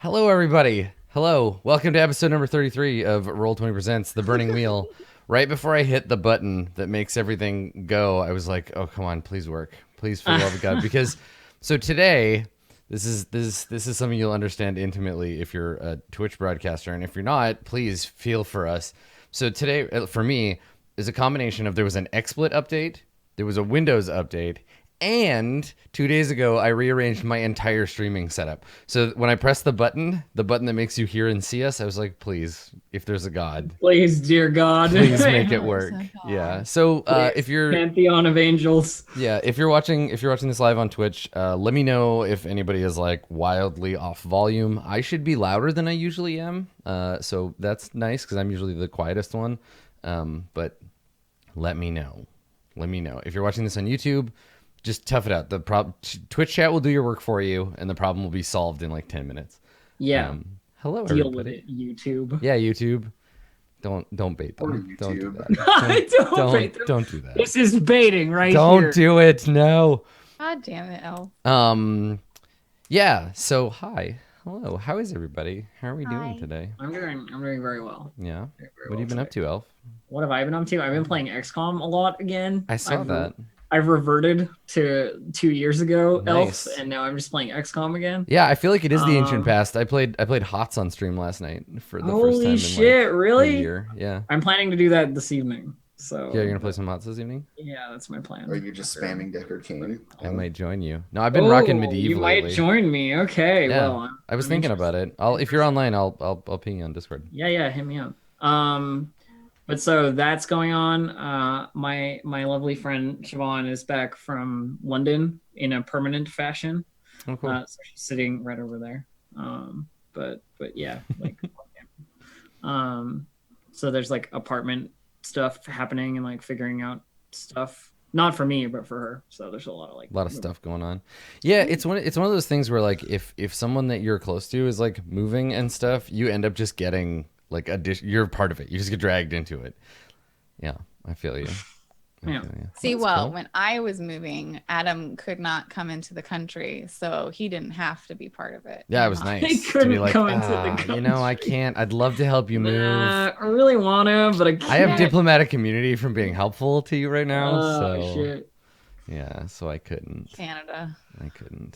Hello, everybody. Hello. Welcome to episode number 33 of Roll20 Presents The Burning Wheel. Right before I hit the button that makes everything go, I was like, oh, come on, please work. Please, for the love of God. Because, so today, this is something you'll understand intimately if you're a Twitch broadcaster. And if you're not, please feel for us. So today, for me, is a combination of there was an XSplit update, there was a Windows update, and 2 days ago, I rearranged my entire streaming setup. So when I pressed the button that makes you hear and see us, I was like, please, if there's a God, Please, dear God. please make it work. Yeah. So if you're Pantheon of angels. if you're watching this live on Twitch, let me know if anybody is like wildly off volume. I should be louder than I usually am. So that's nice because I'm usually the quietest one. But let me know. Let me know. If you're watching this on YouTube, just tough it out. Twitch chat will do your work for you, and the problem will be solved in like 10 minutes. Yeah. Hello, Deal everybody. with it, YouTube. Yeah, YouTube. Don't bait Or them. Don't do YouTube. that. Bait them. Don't do that. This is baiting right here. Don't do it. No. God damn it, Elf. Yeah. So hi. Hello. How is everybody? How are we doing Hi. today? I'm doing very well. Yeah. Very What have you been up to, Elf? What have I been up to? I've been playing XCOM a lot again. I saw that. I've reverted to 2 years ago, Nice. Elf, and now I'm just playing XCOM again. Yeah, I feel like it is the ancient past. I played HOTS on stream last night for the first Holy time in shit, like really? a year. Yeah. I'm planning to do that this evening. So Yeah, you're gonna play some HOTS this evening? Yeah, that's my plan. Are you just spamming Decker King? I might join you. No, I've been rocking Oh, medieval you might lately. join me. Okay, Yeah. well, I was I'm thinking interested. about it. If you're online, I'll ping you on Discord. Yeah, hit me up. But so that's going on. My lovely friend Siobhan is back from London in a permanent fashion. Oh, cool. So she's sitting right over there. But yeah, like, so there's like apartment stuff happening and like figuring out stuff. Not for me, but for her. So there's a lot of Stuff going on. Yeah, it's one of those things where like if someone that you're close to is like moving and stuff, you end up just getting like you're part of it. You just get dragged into it. Yeah, I feel you. Yeah. See, That's well, cool. when I was moving, Adam could not come into the country, so he didn't have to be part of it. Yeah, it was nice He to be couldn't like, come into the you know, I country." can't. I'd love to help you move. I really want to, but I can't. I have diplomatic immunity from being helpful to you right now, Oh, so shit. yeah, so I couldn't. Canada.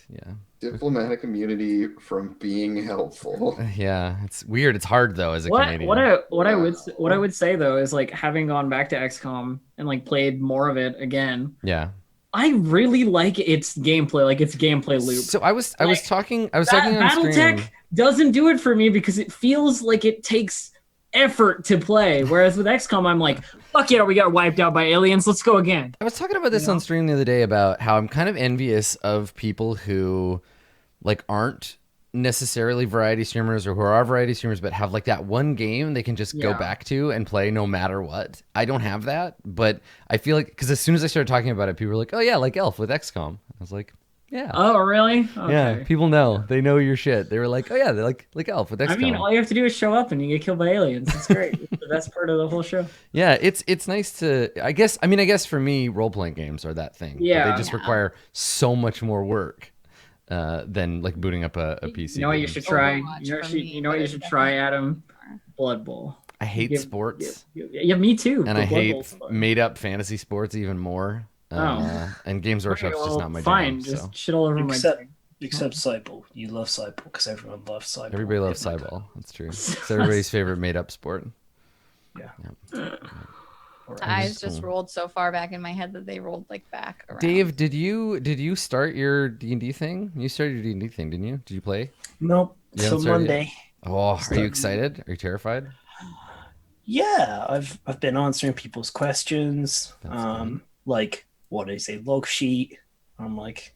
Yeah. Diplomatic immunity from being helpful. Yeah, it's weird. It's hard though as a What Canadian. what I would say though is like having gone back to XCOM and like played more of it again. Yeah. I really like its gameplay, like its gameplay loop. So I was talking on BattleTech stream. doesn't do it for me because it feels like it takes effort to play. Whereas with XCOM, I'm like, fuck yeah, we got wiped out by aliens. Let's go again. I was talking about this on stream the other day about how I'm kind of envious of people who like aren't necessarily variety streamers or who are variety streamers but have like that one game they can just go Yeah. back to and play no matter what. I don't have that, but I feel like because as soon as I started talking about it, people were like, "Oh yeah, like Elf with XCOM." I was like, "Yeah, Oh, really? Okay. yeah." People know, they know your shit. They were like, "Oh yeah, they're like Elf with XCOM." I mean, all you have to do is show up and you get killed by aliens. It's great. It's the best part of the whole show. Yeah, it's nice to. I guess for me, role playing games are that thing. But Yeah. they just require so much more work than like booting up a PC. You know what you game. should try? Overwatch for You me, know what but you it's should try, definitely Adam? Blood Bowl. I hate Give- sports, Yeah, me too. and but I Blood hate Bowl's fun. made up fantasy sports even more. And Games Workshop's Okay, just well, not my fine. jam. Just So shit all over my Except, thing. except Cyball. You love Cyball because everyone loves Cyball. everybody loves Cyball. That's true. It's everybody's favorite made up sport. Eyes Cool. just rolled so far back in my head that they rolled like back around. Dave, did you start your D&D thing? You started your D&D thing, didn't you? Did you play? Nope. You haven't Till started yet? Monday. Oh, are you excited? Are you terrified? Yeah, I've been answering people's questions. That's fine. Like what is a log sheet? I'm like,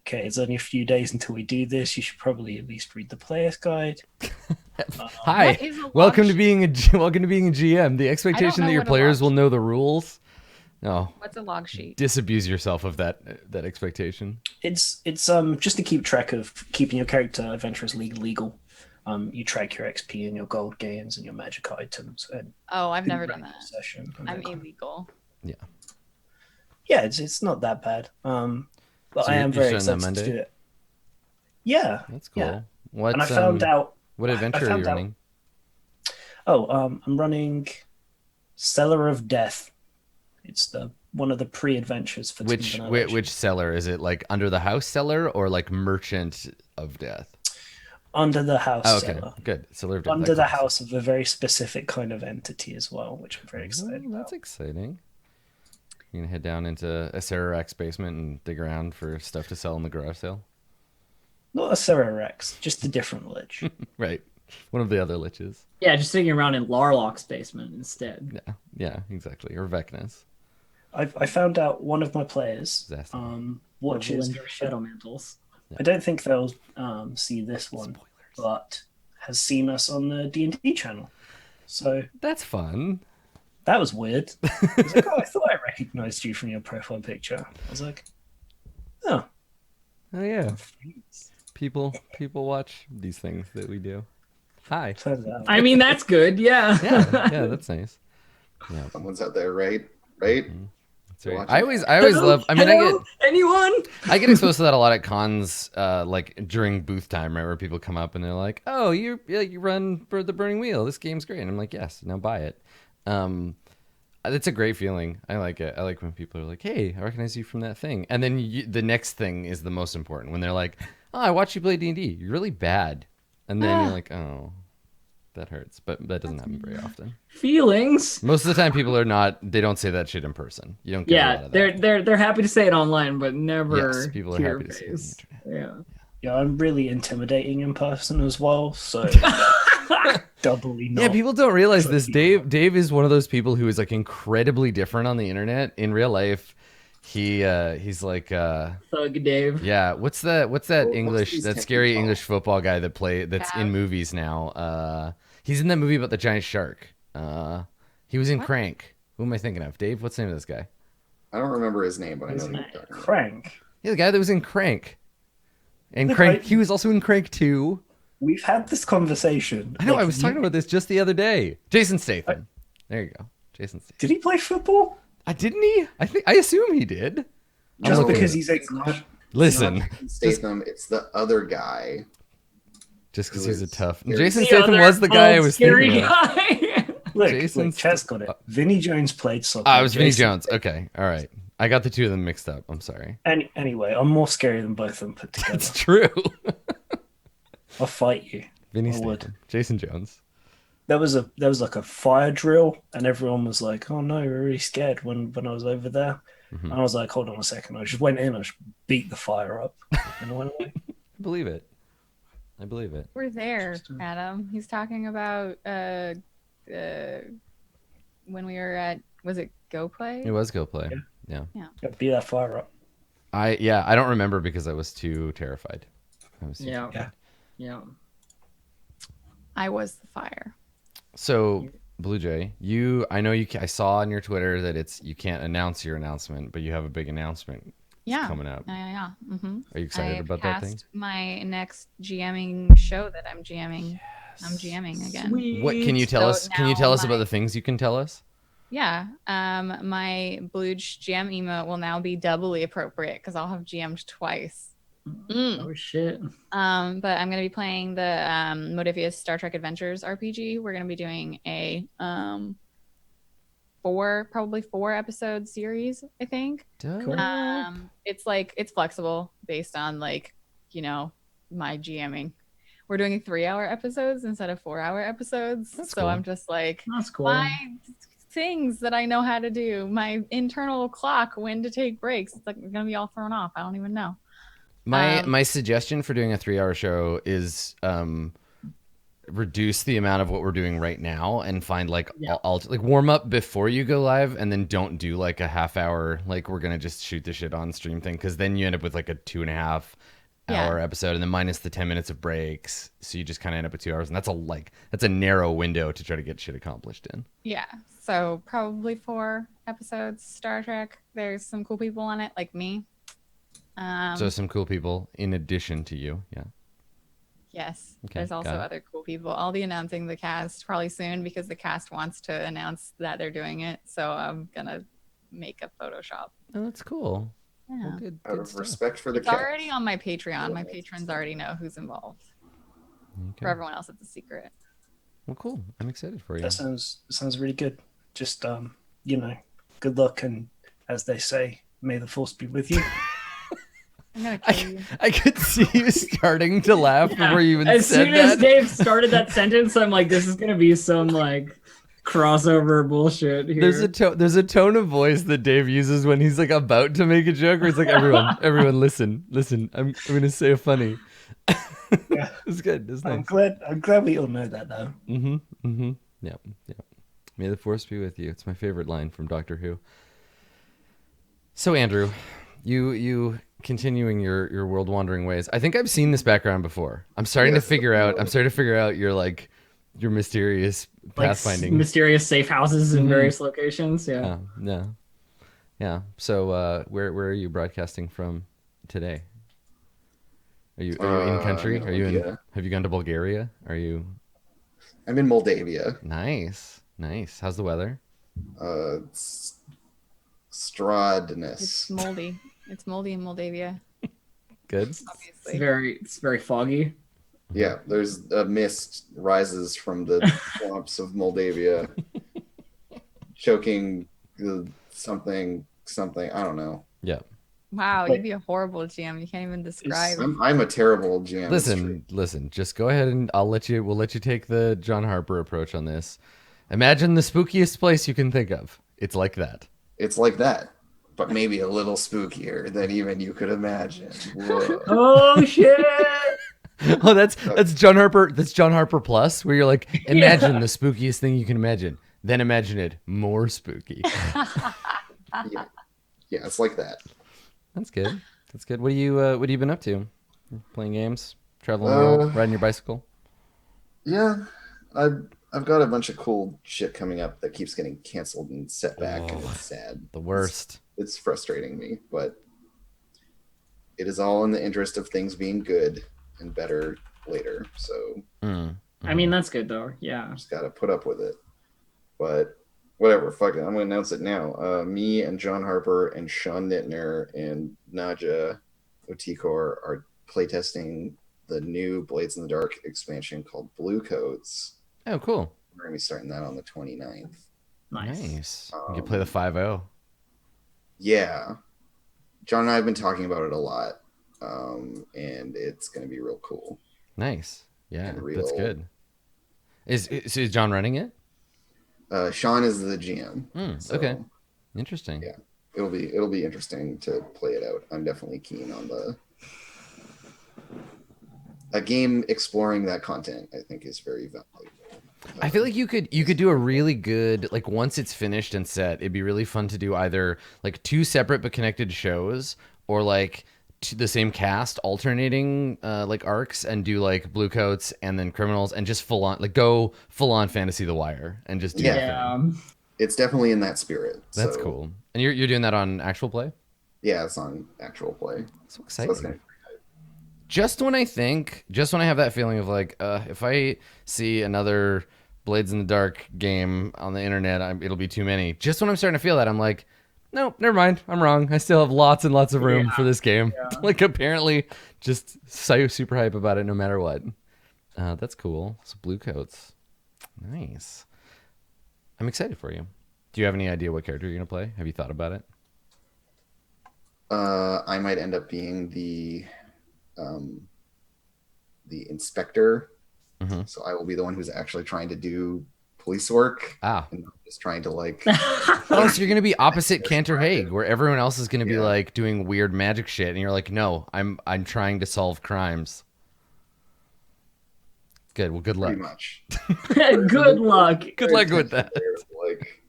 okay, it's only a few days until we do this. You should probably at least read the player's guide. Hi. What is a log Welcome to sheet? being welcome to being a GM. The expectation know that your what a players log will know the rules. No, What's a log sheet? disabuse yourself of that expectation. It's just to keep track of keeping your character adventurous legal. You track your XP and your gold gains and your magic items. And Oh, I've never done that. session. And I'm that kind of- illegal. Yeah, it's not that bad. But So I am you're very starting that excited to Monday? do it. Yeah, That's cool. Yeah. What? And I found out. What I adventure are found you out- running? I'm running Cellar of Death. It's one of the pre-adventures for Team Annihilation. Which cellar is it? Like under the house cellar or like Merchant of Death? Under the house Oh, okay, cellar. good. Cellar of Death. Under that the counts. house of a very specific kind of entity as well, which I'm very excited Oh, about. that's exciting. You can head down into a Sararex basement and dig around for stuff to sell in the garage sale. Not a Cererex, just a different lich. Right. One of the other liches. Yeah, just sitting around in Larlock's basement instead. Yeah, exactly. Or Vecnus. I found out one of my players Zastan. watches. Valinder Shadow Mantles. I don't think they'll see this one, but has seen us on the D&D channel. So That's fun. that was weird. I was like, oh, I thought I recognized you from your profile picture. I was like, oh, Oh yeah. People watch these things that we do. Hi. turns out. I mean, that's good. Yeah. Yeah, that's nice. Yeah. Someone's out there, right? Right? That's right. Watching. I always love. I mean, Hello? Anyone? I get exposed to that a lot at cons, like during booth time, right, where people come up and they're like, "Oh, you run for the Burning Wheel. This game's great." And I'm like, "Yes, now buy it." It's a great feeling. I like it. I like when people are like, "Hey, I recognize you from that thing," and then the next thing is the most important when they're like, "Oh, I watched you play D&D. You're really bad," and then you're like, "Oh." That hurts, but that doesn't happen very often. Feelings. Most of the time, people are not. They don't say that shit in person. You don't get a lot Yeah, of that. they're happy to say it online, but never. Yes, people are to your happy to say it on the face. internet. Yeah. Yeah, I'm really intimidating in person as well, so doubly not. Yeah, people don't realize this. Dave is one of those people who is like incredibly different on the internet. In real life, he's like Thug Dave. yeah. What's that English his that technical? scary English football guy that's Cav. in movies now? He's in that movie about the giant shark. He was in Crank. Who am I thinking of? Dave, what's the name of this guy? I don't remember his name, but I know who you're talking about. Crank. Yeah, the guy that was in Crank. And Look, Crank, he was also in Crank 2. We've had this conversation. I know, I Like, was talking about this just the other day. Jason Statham. There you go. Jason Statham. Did he play football? Didn't he? I assume he did. Just looking because at it. he's It's not- English. Listen, Not Jason Statham, it's the other guy. just because Who he's a is tough. scary. Jason The Statham other was the guy I old was scary thinking of. guy. Look, Jason's- Chaz got it. Vinnie Jones played soccer. Oh, it was Vinnie Jason- Jones. Okay, all right. I got the two of them mixed up. I'm sorry. Anyway, I'm more scary than both of them put together. That's true. I'll fight you. Vinnie I would. Statham. Jason Jones. There was like a fire drill, and everyone was like, "Oh no, we're really scared." When I was over there, and I was like, "Hold on a second." I just went in, I just beat the fire up, and I went away. I believe it. I believe it. We're there, Adam. He's talking about when we were at, was it Go Play? It was Go Play. Yeah. Yeah, beat that fire up. I don't remember because I was too terrified. I was too Yeah. Yeah. I was the fire. So, Blue Jay, I saw on your Twitter that you can't announce your announcement, but you have a big announcement Yeah. coming up. Yeah. Mm-hmm. Are you excited I've about that thing? cast my next GMing show that I'm GMing. I'm GMing again. Sweet. What can you tell So us? Can you now tell us my- about the things you can tell us? Yeah. My Blooge GM emote will now be doubly appropriate because I'll have GM'd twice. Oh shit. But I'm gonna be playing the Modifius Star Trek Adventures RPG. We're gonna be doing a probably four episode series, I think. Cool. It's flexible based on my GMing. We're doing 3-hour episodes instead of 4-hour episodes. That's so cool. I'm just like That's cool. my things that I know how to do, my internal clock, when to take breaks. It's like gonna be all thrown off. I don't even know. My suggestion for doing a 3-hour show is reduce the amount of what we're doing right now and find like warm up before you go live, and then don't do like a half hour like we're gonna just shoot the shit on stream thing, because then you end up with like a 2.5 hour episode, and then minus the 10 minutes of breaks, so you just kind of end up with 2 hours, and that's a narrow window to try to get shit accomplished in. Yeah, so probably 4 episodes. Star Trek. There's some cool people on it, like me. So some cool people in addition to you. Yeah. Yes, Okay, there's also got it. other cool people. I'll be announcing the cast probably soon because the cast wants to announce that they're doing it. So I'm gonna make a Photoshop. Oh, that's cool. Yeah. Well, good Out of stuff. respect for the It's cat. already on my Patreon. My patrons already know who's involved. For everyone else, it's a secret. Well, cool. I'm excited for you. That sounds really good. Just good luck, and as they say, may the force be with you. I'm gonna kill you. I could see you starting to laugh before you even As said soon that. as Dave started that sentence, I'm like, this is gonna be some like crossover bullshit here. There's a tone of voice that Dave uses when he's like about to make a joke, where he's like, everyone, listen. I'm gonna say a funny. Yeah. It's good. It's nice. I'm glad we all know that though. Yeah. May the force be with you. It's my favorite line from Doctor Who. So Andrew, you continuing your world wandering ways. I think I've seen this background before. I'm starting to figure out your mysterious like pathfinding. mysterious safe houses in various locations. Yeah. Yeah. So where are you broadcasting from today? Are you in country? Have you gone to Bulgaria? I'm in Moldavia. Nice. How's the weather? It's Stradness. It's moldy. It's moldy in Moldavia, Good. obviously. It's very foggy. Yeah, there's a mist rises from the swamps of Moldavia, choking something. I don't know. Yeah. Wow, you'd be a horrible GM. You can't even describe. I'm a terrible GM. Listen. Just go ahead and we'll let you take the John Harper approach on this. Imagine the spookiest place you can think of. It's like that. It's like that, but maybe a little spookier than even you could imagine. Whoa. Oh shit! Oh, that's John Harper. That's John Harper Plus, where you're like, imagine the spookiest thing you can imagine, then imagine it more spooky. Yeah, it's like that. That's good. What have you been up to? Playing games, traveling the world, riding your bicycle. Yeah, I've got a bunch of cool shit coming up that keeps getting canceled and set back, and it's sad. The worst. It's frustrating me, but it is all in the interest of things being good and better later. So I mean, that's good though. Yeah. just gotta put up with it. But whatever, fuck it. I'm gonna announce it now. Me and John Harper and Sean Nittner and Naja Otikor are playtesting the new Blades in the Dark expansion called Blue Codes. Oh, cool. We're gonna be starting that on the 29th. Nice. You can play the 5-0. Yeah. John and I have been talking about it a lot. And it's gonna be real cool. Nice. Yeah, And real. that's good. Is John running it? Sean is the GM. So, Okay. Interesting. Yeah. It'll be interesting to play it out. I'm definitely keen on a game exploring that content. I think is very valuable. I feel like you could do a really good, like, once it's finished and set, it'd be really fun to do either like 2 separate but connected shows, or like the same cast alternating like arcs, and do like Blue Coats and then Criminals, and just go full on Fantasy The Wire and just do that thing. Yeah. It's definitely in that spirit. That's so, cool. And you're doing that on actual play? Yeah, it's on actual play. So So exciting. it's gonna Just when I have that feeling of like, if I see another Blades in the Dark game on the internet, it'll be too many. Just when I'm starting to feel that, I'm like, no, never mind. I'm wrong. I still have lots and lots of room for this game. Yeah. Like, apparently, just so super hype about it no matter what. That's cool. So Blue Coats. Nice. I'm excited for you. Do you have any idea what character you're going to play? Have you thought about it? I might end up being the inspector. Mhm. So I will be the one who's actually trying to do police work Ah. and not just trying to like Oh, so you're going to be opposite Cantor Hague, where everyone else is going to be Yeah. like doing weird magic shit, and you're like, no, I'm trying to solve crimes. Good. Well, good luck. pretty much. Good luck. Good luck with that. Like,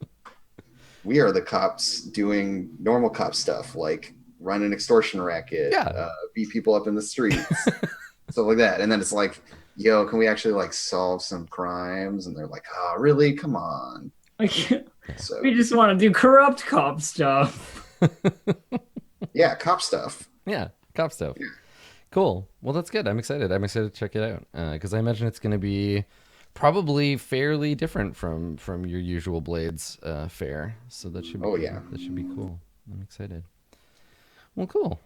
we are the cops doing normal cop stuff, like run an extortion racket, Yeah. beat people up in the streets, stuff like that. And then it's like, yo, can we actually like solve some crimes? And they're like, oh, really? Come on. So We just want to do corrupt cop stuff. yeah, cop stuff. Yeah, cop stuff. Cool. Well, that's good. I'm excited. I'm excited to check it out because I imagine it's going to be probably fairly different from your usual Blades fare. So that should be Oh, yeah. that should be cool. I'm excited. Well, cool.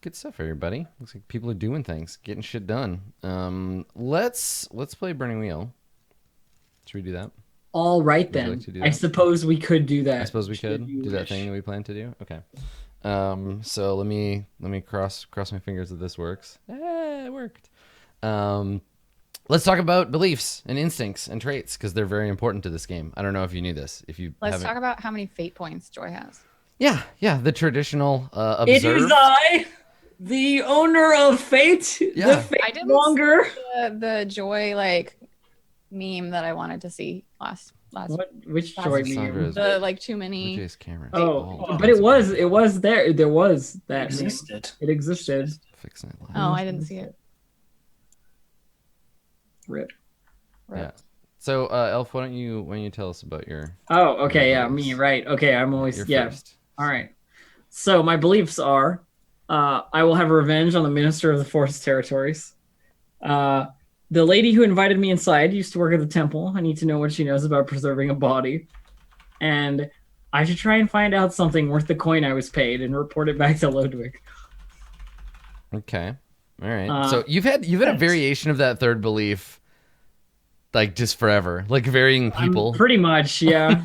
Good stuff, everybody. Looks like people are doing things, getting shit done. Let's play Burning Wheel. Should we do that? All right Would you then. like to do I that? suppose we could do that. I suppose we should could you do that wish. thing that we plan to do. Okay. So let me cross my fingers that this works. It worked. Let's talk about beliefs and instincts and traits because they're very important to this game. I don't know if you knew this. If you Let's haven't... talk about how many fate points Joy has. Yeah, the traditional It observe. is I, the owner of fate. Yeah. The fate I didn't longer. The Joy like meme that I wanted to see last Which Last joy week. meme? the like too many. Jace Cameron. Oh, but it was there. There was that meme. Existed. It existed. Fixing it. Oh, I didn't see it. Rip. Yeah. So, Elf, why don't you tell us about your... Oh, okay, yeah, beliefs? me, right. Okay, I'm always Your yeah. first. All right. So my beliefs are, I will have revenge on the Minister of the Forest Territories. The lady who invited me inside used to work at the temple. I need to know what she knows about preserving a body, and I should try and find out something worth the coin I was paid and report it back to Ludwig. Okay. All right. So you've had a variation of that third belief, like just forever, like varying people. Pretty much, yeah.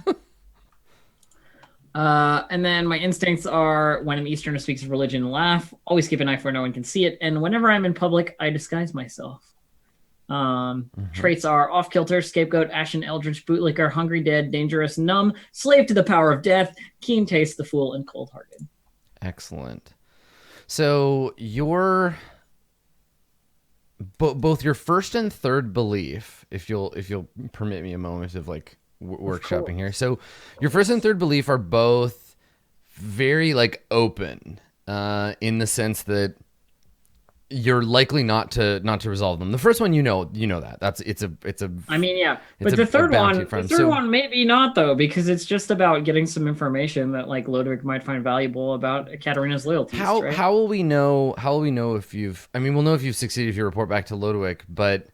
And then my instincts are when an Easterner speaks of religion, laugh, always keep an eye for no one can see it, and whenever I'm in public, I disguise myself. Traits are off-kilter, scapegoat, ashen, eldritch, bootlicker, hungry, dead, dangerous, numb, slave to the power of death, keen taste, the fool, and cold-hearted. Excellent. So your both your first and third belief, if you'll permit me a moment of like workshopping here. So your first and third belief are both very like open in the sense that you're likely not to resolve them. The first one, you know that it's a. I mean, yeah, it's but the a third bounty one, from- the third so- one maybe not though, because it's just about getting some information that like Ludwig might find valuable about Katarina's loyalties. right? How will we know if you've? I mean, we'll know if you've succeeded if you report back to Ludwig, but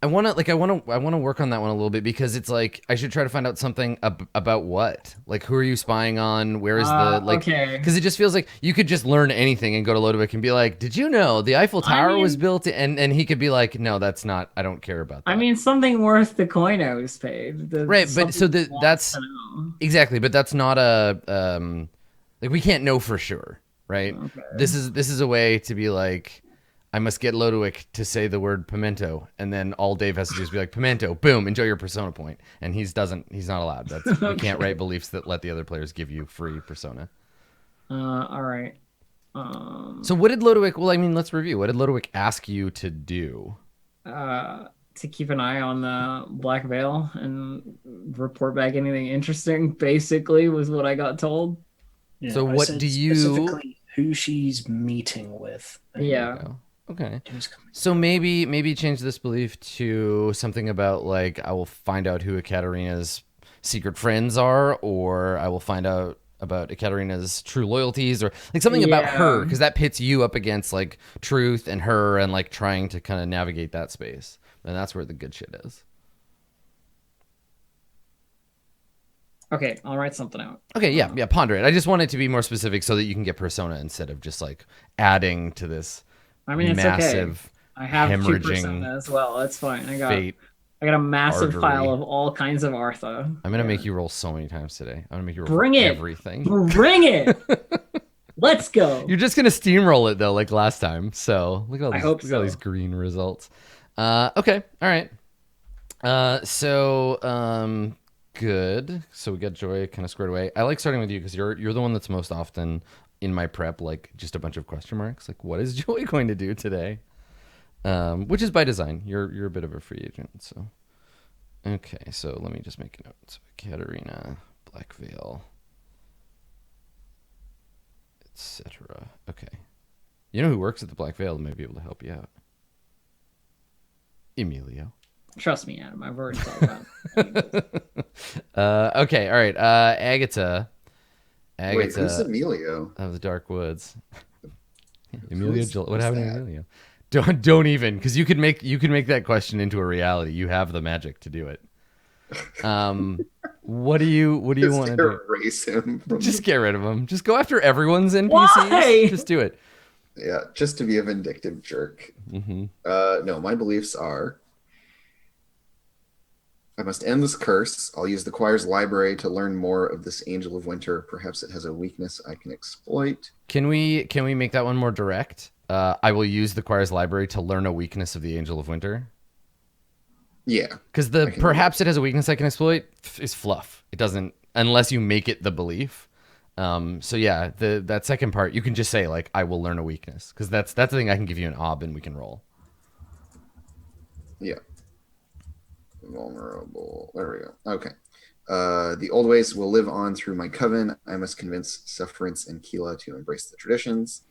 I want to work on that one a little bit because it's like I should try to find out something about what, like who are you spying on? Where is the like? Okay. Because it just feels like you could just learn anything and go to Ludwig and be like, "Did you know the Eiffel Tower was built?" And he could be like, "No, that's not. I don't care about that." I mean, something worth the coin I was paid. Right, but so that's exactly, but that's not a like we can't know for sure, right? Okay. This is a way to be like, I must get Ludwig to say the word pimento, and then all Dave has to do is be like, pimento, boom, enjoy your persona point. And he's not allowed. You can't write beliefs that let the other players give you free persona. All right. So what did Ludwig, well, I mean, let's review. What did Ludwig ask you to do? To keep an eye on the Black Veil and report back anything interesting, basically, was what I got told. Yeah, So I what said do you- specifically who she's meeting with? Yeah. Oh, okay. Who's coming? So maybe change this belief to something about like I will find out who Ekaterina's secret friends are, or I will find out about Ekaterina's true loyalties, or like something about her, because that pits you up against like truth and her and like trying to kind of navigate that space. And that's where the good shit is. Okay, I'll write something out. Okay, yeah, ponder it. I just want it to be more specific so that you can get persona instead of just like adding to this I mean, it's massive okay. I have two hemorrhaging persona as well. That's fine. I got fate. a massive artery. pile of all kinds of Artha. I'm gonna make you roll so many times today. I'm gonna make you roll Bring for it. everything. Bring it. Let's go. You're just gonna steamroll it though, like last time. So look at all I these, hope look at all so. these green results. Okay, all right. Good. So we got Joy kind of squared away. I like starting with you because you're the one that's most often in my prep, like just a bunch of question marks. Like, what is Joy going to do today? Which is by design. You're a bit of a free agent, so. Okay, so let me just make a note. So Katarina, Black Veil, etc. Okay. You know who works at the Black Veil that may be able to help you out? Emilio. Trust me, Adam. I've already thought about it. Okay, all right. Agatha. Wait, who's Emilio? Of the Dark Woods. Who's What happened that? to Emilio? Don't even, because you could make that question into a reality. You have the magic to do it. What do you want to do? Erase him. From Just get rid of him. Just go after everyone's NPCs. Why? Just do it. Yeah, just to be a vindictive jerk. Mm-hmm. No, my beliefs are I must end this curse. I'll use the choir's library to learn more of this angel of winter. Perhaps it has a weakness I can exploit. Can we make that one more direct? I will use the choir's library to learn a weakness of the angel of winter. Yeah. Because perhaps it has a weakness I can exploit is fluff. It doesn't, unless you make it the belief. So yeah, that second part, you can just say like, I will learn a weakness. Because that's the thing I can give you an ob and we can roll. Yeah. Vulnerable. There we go. Okay. The old ways will live on through my coven. I must convince Sufferance and Keela to embrace the traditions.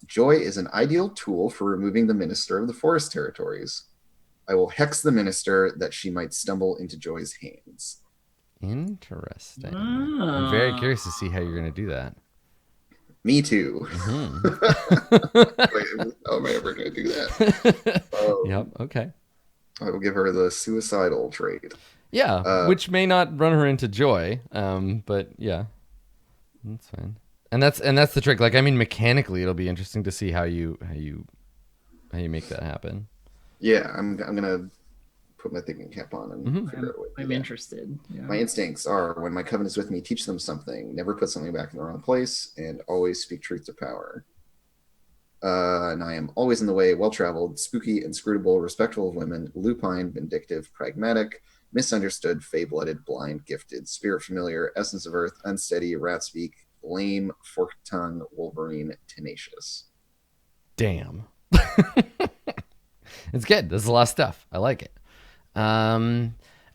Joy is an ideal tool for removing the minister of the forest territories. I will hex the minister that she might stumble into Joy's hands. Interesting. I'm very curious to see how you're going to do that. Me too. Wait, how am I ever going to do that? Yep. Okay. I will give her the suicidal trait. Yeah, which may not run her into joy, but yeah, that's fine. And that's the trick. Like, I mean, mechanically, it'll be interesting to see how you make that happen. Yeah, I'm gonna put my thinking cap on and figure out what. I'm interested. Yeah. My instincts are: when my coven is with me, teach them something. Never put something back in the wrong place, and always speak truth to power. And I am always in the way, well-traveled, spooky, inscrutable, respectful of women, lupine, vindictive, pragmatic, misunderstood, fey-blooded, blind, gifted, spirit familiar, essence of earth, unsteady, rat speak, lame, forked tongue, wolverine, tenacious. Damn. It's good. There's a lot of stuff. I like it.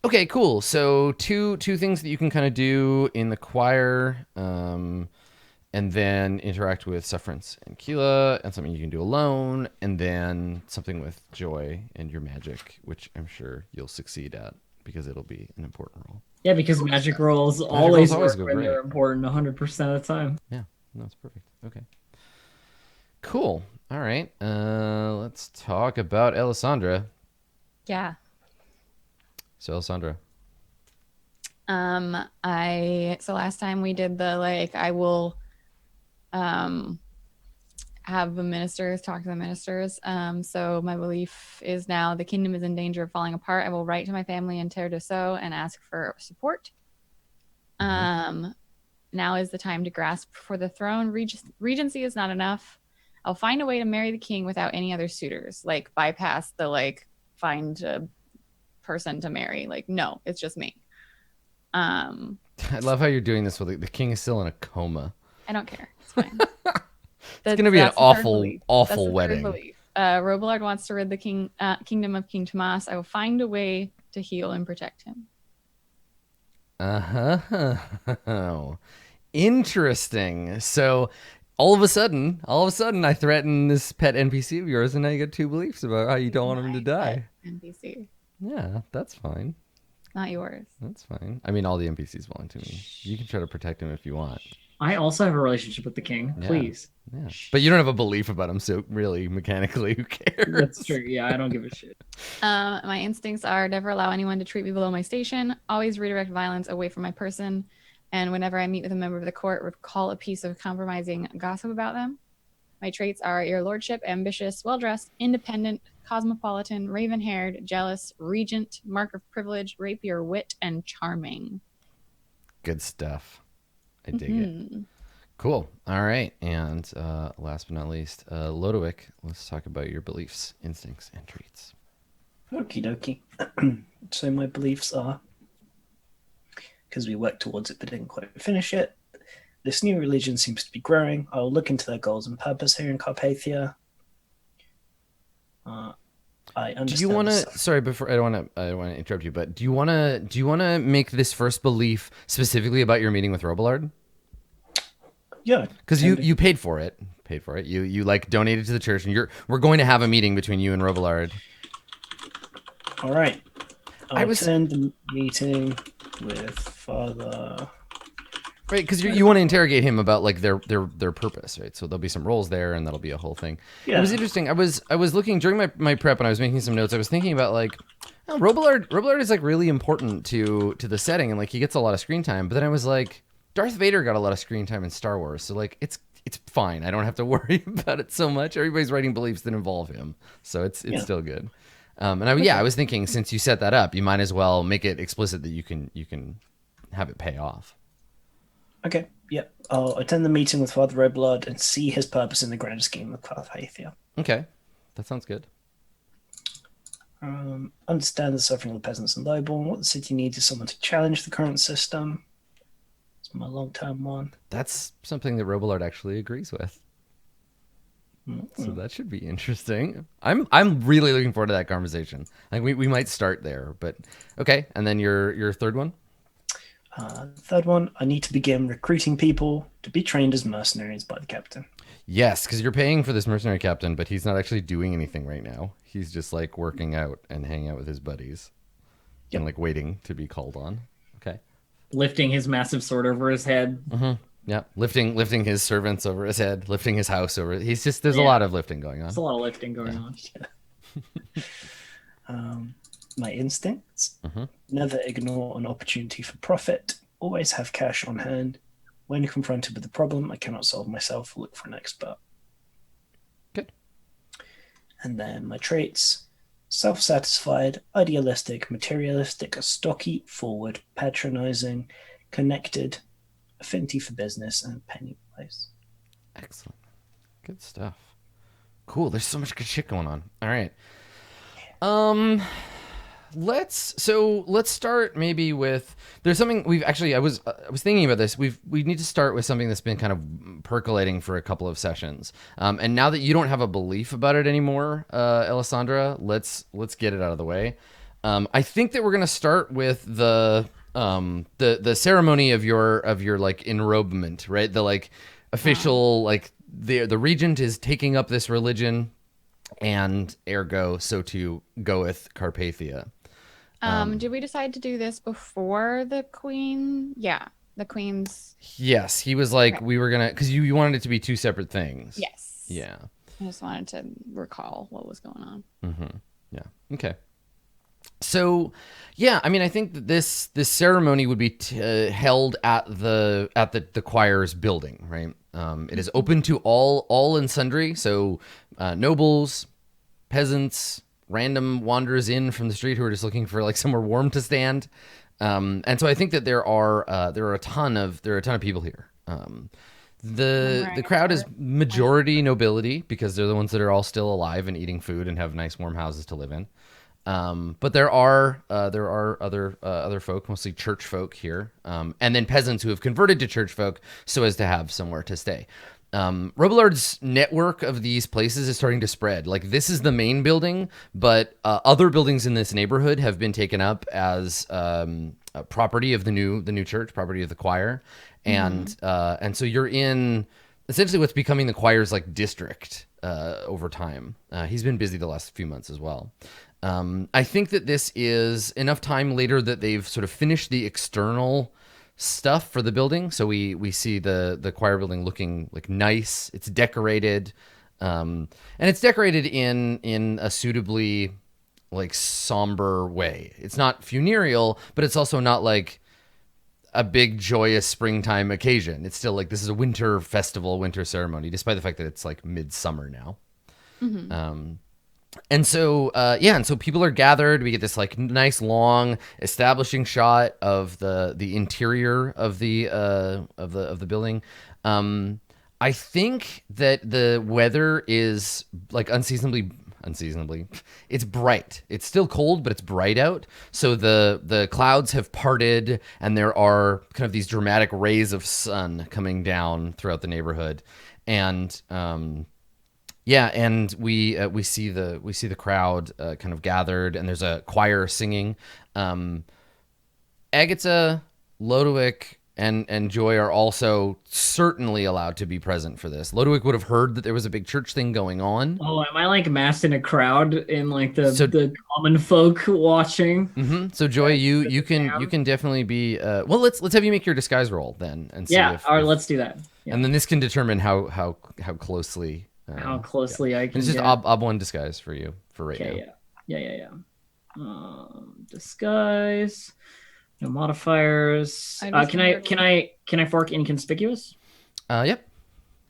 Okay, cool. So two things that you can kind of do in the choir, and then interact with Sufferance and Keela, and something you can do alone, and then something with Joy and your magic, which I'm sure you'll succeed at because it'll be an important role. Yeah, because magic rolls always go work when great. they're important 100% of the time. Yeah, no, it's perfect. Okay. Cool. All right. Let's talk about Alessandra. Yeah. So, Alessandra. So last time we did the I will have the ministers talk to the ministers. So my belief is now the kingdom is in danger of falling apart. I will write to my family in Terre de Sceaux and ask for support. Now is the time to grasp for the throne. Regency is not enough. I'll find a way to marry the king without any other suitors. Bypass the find a person to marry. No, it's just me. I love how you're doing this with the king is still in a coma. I don't care. It's fine. It's going to be an awful wedding. Robillard wants to rid the kingdom of King Tomas. I will find a way to heal and protect him. Interesting. So all of a sudden, I threaten this pet NPC of yours, and now you get two beliefs about how you don't want him to die. NPC. Yeah, that's fine. Not yours. That's fine. I mean, all the NPCs belong to me. You can try to protect him if you want. I also have a relationship with the king. Yeah. Please. Yeah. But you don't have a belief about him, so really, mechanically, who cares? That's true. Yeah, I don't give a shit. My instincts are never allow anyone to treat me below my station, always redirect violence away from my person, and whenever I meet with a member of the court, recall a piece of compromising gossip about them. My traits are your lordship, ambitious, well-dressed, independent, cosmopolitan, raven-haired, jealous, regent, mark of privilege, rapier, wit, and charming. Good stuff. I dig it. Cool. All right. And last but not least, Lodowick, let's talk about your beliefs, instincts, and traits. Okie dokie. So my beliefs are, because we worked towards it but didn't quite finish it, this new religion seems to be growing. I'll look into their goals and purpose here in Carpathia. I understand. Do you want to? Sorry, before I don't want to interrupt you, but do you want to make this first belief specifically about your meeting with Robillard? Yeah, because you paid for it. You donated to the church, and we're going to have a meeting between you and Robillard. All right. I'll attend the meeting with Father. Right, because you want to interrogate him about their purpose, right? So there'll be some roles there, and that'll be a whole thing. Yeah. It was interesting. I was looking during my prep, and I was making some notes. I was thinking about Robillard is really important to the setting, and he gets a lot of screen time. But then I was like, Darth Vader got a lot of screen time in Star Wars, so it's fine. I don't have to worry about it so much. Everybody's writing beliefs that involve him, so it's still good. I was thinking, since you set that up, you might as well make it explicit that you can have it pay off. Okay, yep. I'll attend the meeting with Father Redblood and see his purpose in the grand scheme of Carpathia. Okay, that sounds good. Understand the suffering of the peasants and lowborn. What the city needs is someone to challenge the current system. It's my long-term one. That's something that Robillard actually agrees with. So that should be interesting. I'm really looking forward to that conversation. I think we might start there, but okay. And then your third one? Third one, I need to begin recruiting people to be trained as mercenaries by the captain. Yes, because you're paying for this mercenary captain, but he's not actually doing anything right now. He's just like working out and hanging out with his buddies. Yep. And like waiting to be called on. Okay. Lifting his massive sword over his head. Mm-hmm. Yeah, lifting his servants over his head, lifting his house over. There's a lot of lifting going on. There's a lot of lifting going on. My instincts, never ignore an opportunity for profit, always have cash on hand. When confronted with a problem I cannot solve myself, look for an expert. Good. And then my traits, self-satisfied, idealistic, materialistic, stocky, forward, patronizing, connected, affinity for business, and penny place. Excellent. Good stuff. Cool. There's so much good shit going on. All right. Let's start maybe with, there's something I was thinking about this. We need to start with something that's been kind of percolating for a couple of sessions. And now that you don't have a belief about it anymore, Alessandra, let's get it out of the way. I think that we're going to start with the ceremony of your like enrobement, right? The like official, like the regent is taking up this religion, and ergo so too goeth Carpathia. Did we decide to do this before the queen? Yeah, the queen's. Yes, he was like, okay. We were gonna, because you wanted it to be two separate things. Yes. Yeah. I just wanted to recall what was going on. Mm-hmm. Yeah. Okay. So, yeah, I mean, I think that this ceremony would be held at the choir's building, right? It is open to all and sundry. So, nobles, peasants, random wanderers in from the street who are just looking for like somewhere warm to stand. And so I think that there are a ton of people here. The crowd is majority nobility because they're the ones that are all still alive and eating food and have nice warm houses to live in. But there are other folk, mostly church folk here, and then peasants who have converted to church folk so as to have somewhere to stay. Robillard's network of these places is starting to spread. Like, this is the main building, but other buildings in this neighborhood have been taken up as property of the new church, property of the choir, and so you're in essentially what's becoming the choir's like district over time. He's been busy the last few months as well. I think that this is enough time later that they've sort of finished the external stuff for the building. So we see the choir building looking like nice. It's decorated, and it's decorated in a suitably like somber way. It's not funereal, but it's also not like a big joyous springtime occasion. It's still like, this is a winter festival, winter ceremony, despite the fact that it's like midsummer now. Mm-hmm. And so people are gathered. We get this like nice long establishing shot of the interior of the building. I think that the weather is like unseasonably. It's bright. It's still cold, but it's bright out. So the clouds have parted, and there are kind of these dramatic rays of sun coming down throughout the neighborhood, and and we see the crowd kind of gathered, and there's a choir singing. Agatha, Lodowick, and Joy are also certainly allowed to be present for this. Lodowick would have heard that there was a big church thing going on. Oh, am I like massed in a crowd in like the common folk watching? Mm-hmm. So Joy, you can definitely be. Well, let's have you make your disguise roll then, and see. All right, let's do that. Yeah. And then this can determine how closely. How closely I can. It's just ob one disguise for you for right now. Yeah. Disguise. No modifiers. Can I fork inconspicuous? Yep.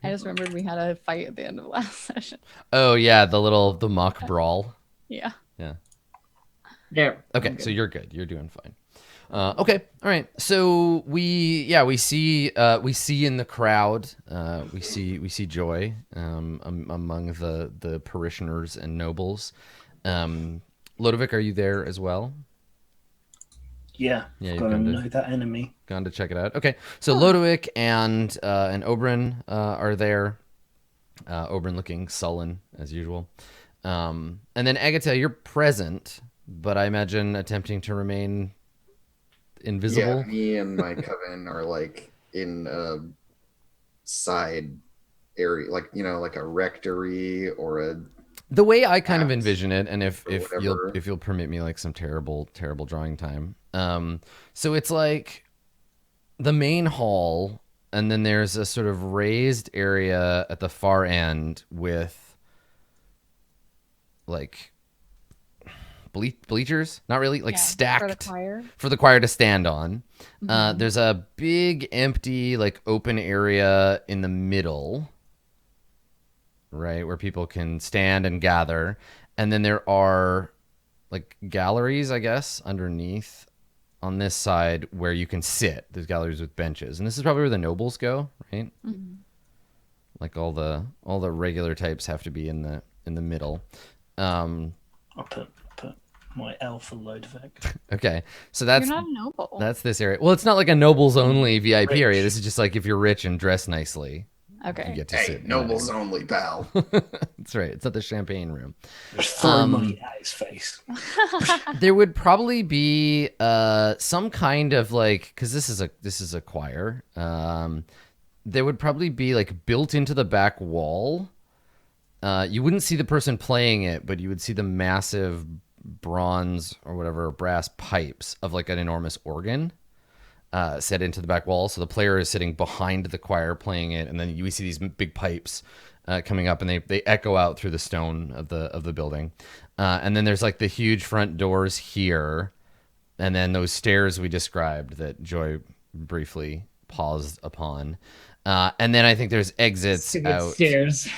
I just remembered we had a fight at the end of last session. Oh yeah, the mock brawl. Yeah. Yeah. Yeah. Okay, so you're good. You're doing fine. Okay, all right. So we see in the crowd, we see Joy among the parishioners and nobles. Lodovic, are you there as well? Yeah, Yeah, you've gotta gone to- know that enemy. Gone to check it out. Okay, so Lodovic and Oberyn are there. Oberyn looking sullen as usual, and then Agatha, you're present, but I imagine attempting to remain invisible. Yeah, me and my coven are like in a side area, like like a rectory or a. The way I kind of Apps envision it, and if whatever. you'll permit me like some terrible drawing time. So it's like the main hall, and then there's a sort of raised area at the far end with like bleachers, not really, like Yeah, stacked for the choir. for the choir to stand on. There's a big empty like open area in the middle, right, where people can stand and gather, and then there are like galleries, I guess, underneath on this side where you can sit. There's galleries with benches, and this is probably where the nobles go, right? Like all the regular types have to be in the middle. I'll put my L for Lodovic. Okay, so that's You're not a noble. that's this area. Well, it's not like a nobles only VIP Rich. area. This is just like if you're rich and dress nicely, you Okay. get to Hey, sit. in nobles only, pal. that. That's right. It's not the champagne room. Just throw money at his face. There would probably be some kind of like, because this is a choir. There would probably be like built into the back wall. You wouldn't see the person playing it, but you would see the massive bronze or whatever brass pipes of like an enormous organ set into the back wall. So the player is sitting behind the choir playing it, and then we see these big pipes coming up, and they echo out through the stone of the building. And then there's like the huge front doors here, and then those stairs we described that Joy briefly paused upon. And then I think there's exits Stupid out. stairs.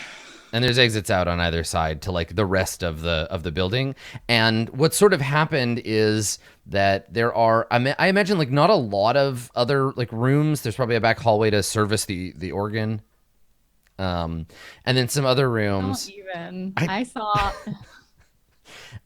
And there's exits out on either side to like the rest of the building. And what sort of happened is that there are, I imagine like not a lot of other like rooms. There's probably a back hallway to service the organ. And then some other rooms. Not even. I saw.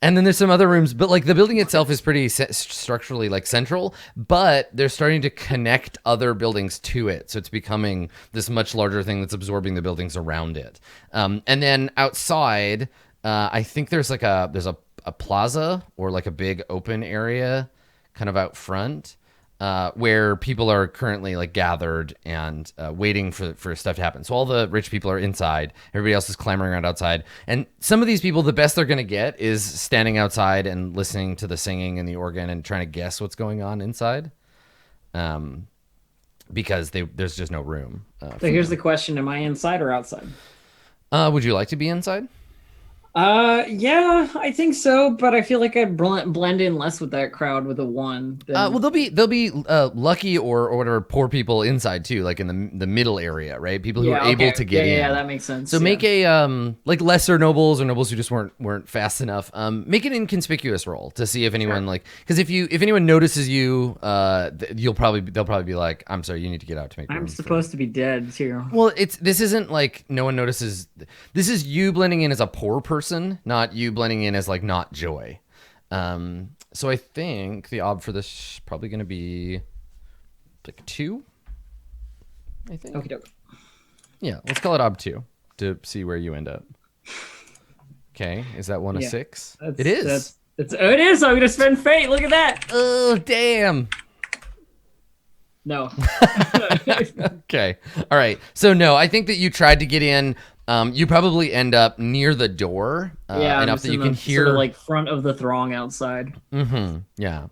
And then there's some other rooms, but like the building itself is pretty structurally like central, but they're starting to connect other buildings to it. So it's becoming this much larger thing that's absorbing the buildings around it. And then outside, I think there's a plaza or like a big open area kind of out front. Where people are currently like gathered and waiting for stuff to happen. So all the rich people are inside. Everybody else is clamoring around outside. And some of these people, the best they're going to get is standing outside and listening to the singing and the organ and trying to guess what's going on inside. Because there's just no room. So here's the question: am I inside or outside? Would you like to be inside? Yeah, I think so, but I feel like I'd blend in less with that crowd with a one. Well, they'll be lucky or whatever poor people inside too, like in the middle area, right? People who are able to get in. Yeah, that makes sense. So make a like lesser nobles or nobles who just weren't fast enough. Make an inconspicuous roll to see if anyone like, because if anyone notices you, they'll probably be like, I'm sorry, you need to get out to make room I'm for-" supposed to be dead too. Well, this isn't like no one notices. This is you blending in as a poor person, not you blending in as like not Joy. So I think the ob for this is probably going to be like 2. I think. Okie doke. Yeah, let's call it ob 2 to see where you end up. Okay, is that one a Yeah, 6? It It is. it is. I'm gonna spend fate. Look at that. Oh damn. No. Okay. All right. So no, I think that you tried to get in. You probably end up near the door Yeah, enough just that you in can the hear. sort of like front of the throng outside. Mm-hmm. Yeah.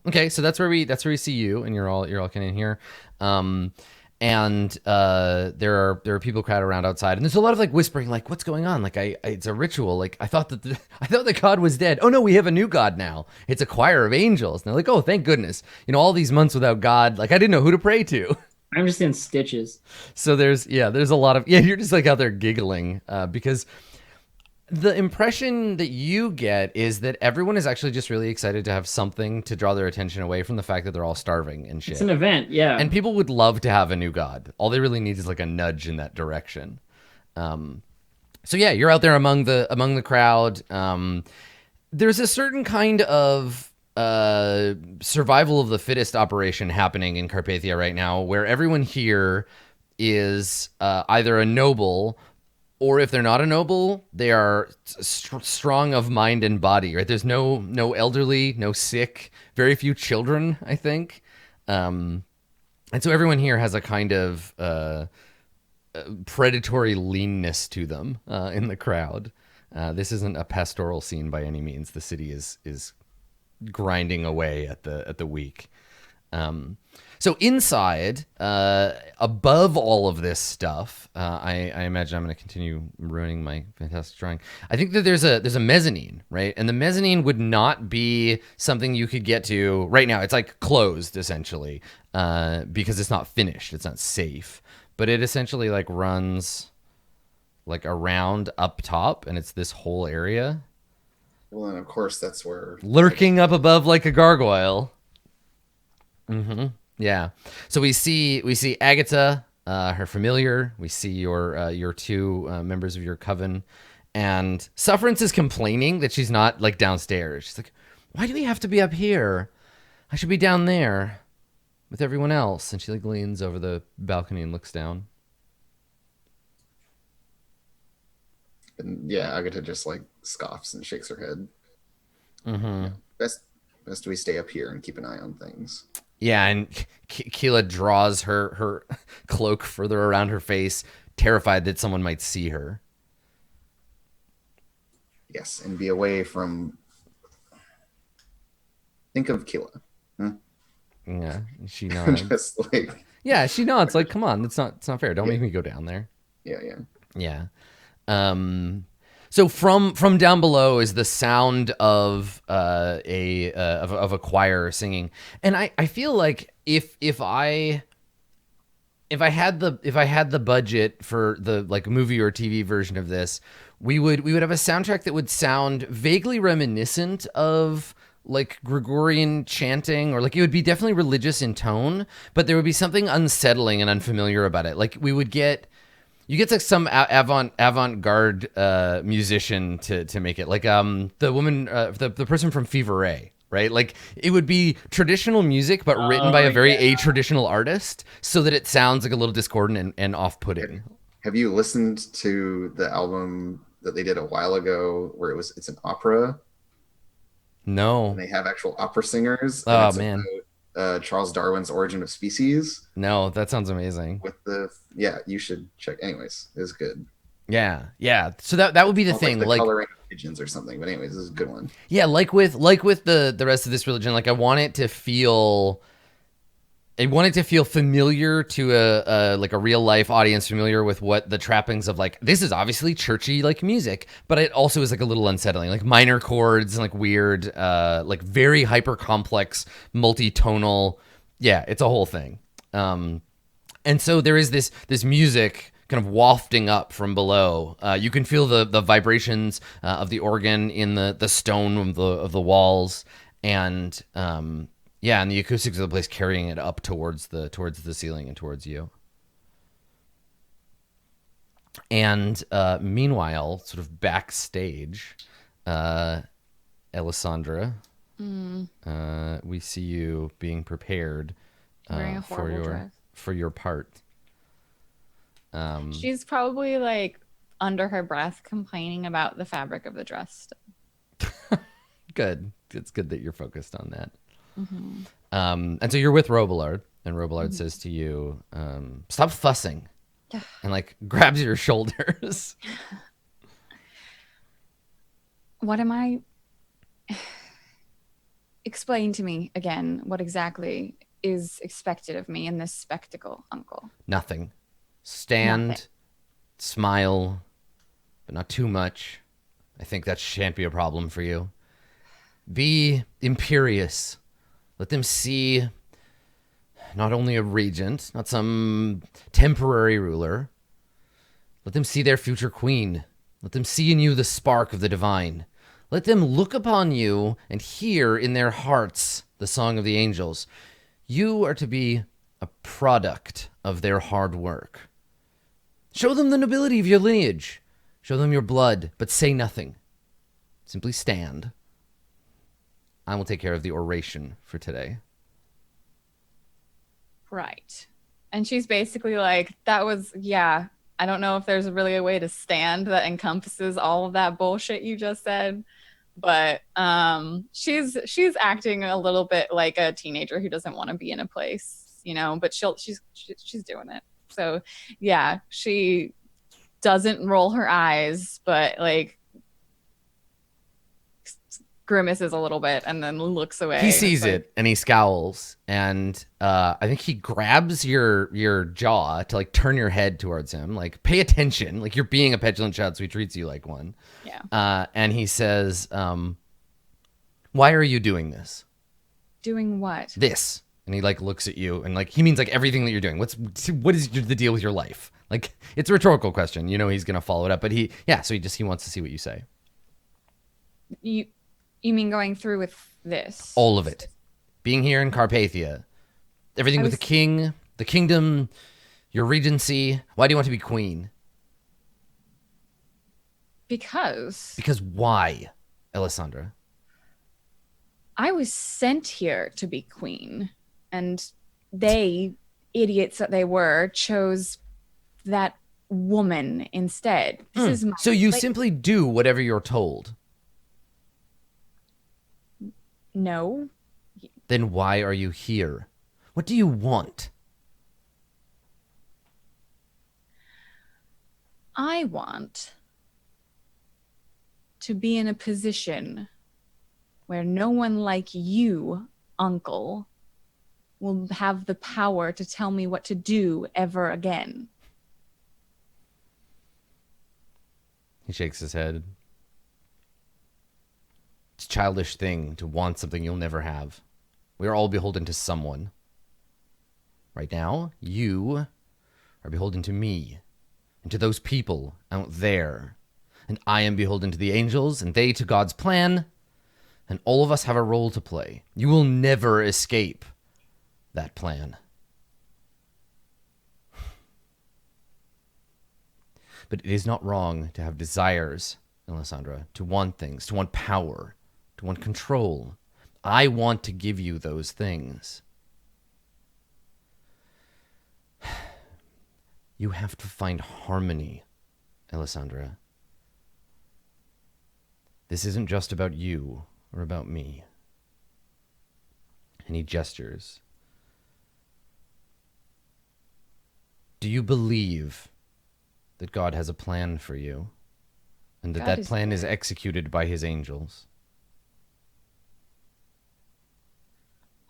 Okay, so that's where we see you, and you're all kind of in here. And there are people crowded around outside, and there's a lot of like whispering, like what's going on? Like it's a ritual. Like I thought the god was dead. Oh no, we have a new god now. It's a choir of angels. And they're like, oh thank goodness. All these months without God, like I didn't know who to pray to. I'm just in stitches. So there's a lot of you're just like out there giggling because the impression that you get is that everyone is actually just really excited to have something to draw their attention away from the fact that they're all starving and shit. It's an event, yeah. And people would love to have a new god. All they really need is like a nudge in that direction. So yeah, you're out there among the crowd. There's a certain kind of survival of the fittest operation happening in Carpathia right now, where everyone here is either a noble, or if they're not a noble, they are strong of mind and body. Right? There's no elderly, no sick, very few children, I think. And so everyone here has a kind of predatory leanness to them in the crowd. This isn't a pastoral scene by any means. The city is grinding away at the weak. So inside, above all of this stuff, I imagine I'm going to continue ruining my fantastic drawing. I think that there's a mezzanine, right? And the mezzanine would not be something you could get to right now. It's like closed essentially, because it's not finished. It's not safe, but it essentially like runs like around up top, and it's this whole area. Well, and of course that's where Lurking up above like a gargoyle. Mm-hmm. Yeah. So we see Agatha, her familiar. We see your two members of your coven, and Sufferance is complaining that she's not like downstairs. She's like, "Why do we have to be up here? I should be down there with everyone else." And she like leans over the balcony and looks down. And yeah, Agatha just like scoffs and shakes her head. Mm-hmm. Yeah, best we stay up here and keep an eye on things. Yeah, and Keela draws her cloak further around her face, terrified that someone might see her. Yes, and be away from. Think of Keela. Yeah, she nods. Just like Yeah, she nods. Like, come on, it's not fair. Don't make me go down there. yeah. So from down below is the sound of a choir singing, and I feel like if I had the budget for the like movie or TV version of this, we would have a soundtrack that would sound vaguely reminiscent of like Gregorian chanting, or like it would be definitely religious in tone, but there would be something unsettling and unfamiliar about it. Like you get like some avant-garde musician to make it, like the woman, the person from Fever Ray, right? Like it would be traditional music, but written by a very a-traditional artist, so that it sounds like a little discordant and off-putting. Have you listened to the album that they did a while ago, where it's an opera? No. And they have actual opera singers. Oh man. Charles Darwin's Origin of Species. No, that sounds amazing. You should check. Anyways, it's good. Yeah. So that would be the thing, like the like coloring of pigeons or something. But anyways, this is a good one. Yeah, like with the rest of this religion, like I want it to feel familiar to a like a real life audience, familiar with what the trappings of like, this is obviously churchy like music, but it also is like a little unsettling, like minor chords and like weird, like very hyper complex multi-tonal. Yeah, it's a whole thing. And so there is this music kind of wafting up from below. You can feel the vibrations of the organ in the stone of the walls, and and the acoustics of the place carrying it up towards the ceiling and towards you. And meanwhile, sort of backstage, Alessandra, we see you being prepared Wearing a horrible dress. For your part. She's probably like under her breath complaining about the fabric of the dress. Good. It's good that you're focused on that. Mm-hmm. And so you're with Robillard, and Robillard says to you, stop fussing, and like grabs your shoulders. What am I? Explain to me again what exactly is expected of me in this spectacle, Uncle. Nothing. Stand, Nothing. Smile, but not too much. I think that shan't be a problem for you. Be imperious. Let them see not only a regent, not some temporary ruler. Let them see their future queen. Let them see in you the spark of the divine. Let them look upon you and hear in their hearts the song of the angels. You are to be a product of their hard work. Show them the nobility of your lineage. Show them your blood, but say nothing. Simply stand. I will take care of the oration for today. Right. And she's basically like, that was, yeah, I don't know if there's really a way to stand that encompasses all of that bullshit you just said. But she's acting a little bit like a teenager who doesn't want to be in a place, you know, but she's doing it. So yeah, she doesn't roll her eyes, but like grimaces a little bit and then looks away. He sees it and he scowls, and I think he grabs your jaw to like turn your head towards him, like pay attention, like you're being a petulant child, so he treats you like one. Yeah. And he says, "Why are you doing this? Doing what? This?" And he like looks at you, and like he means like everything that you're doing. What is the deal with your life? Like it's a rhetorical question, you know. He's gonna follow it up, but he wants to see what you say. You mean going through with this? All of it. Being here in Carpathia. Everything with the king, the kingdom, your regency. Why do you want to be queen? Because why, Alessandra? I was sent here to be queen, and they, idiots that they were, chose that woman instead. This is so you simply do whatever you're told. No. Then why are you here? What do you want? I want to be in a position where no one like you, uncle, will have the power to tell me what to do ever again. He shakes his head. It's a childish thing to want something you'll never have. We are all beholden to someone. Right now, you are beholden to me and to those people out there. And I am beholden to the angels and they to God's plan. And all of us have a role to play. You will never escape that plan. But it is not wrong to have desires, Alessandra, to want things, to want power, to want control. I want to give you those things. You have to find harmony, Alessandra. This isn't just about you or about me. And he gestures. Do you believe that God has a plan for you? And that plan is executed by his angels?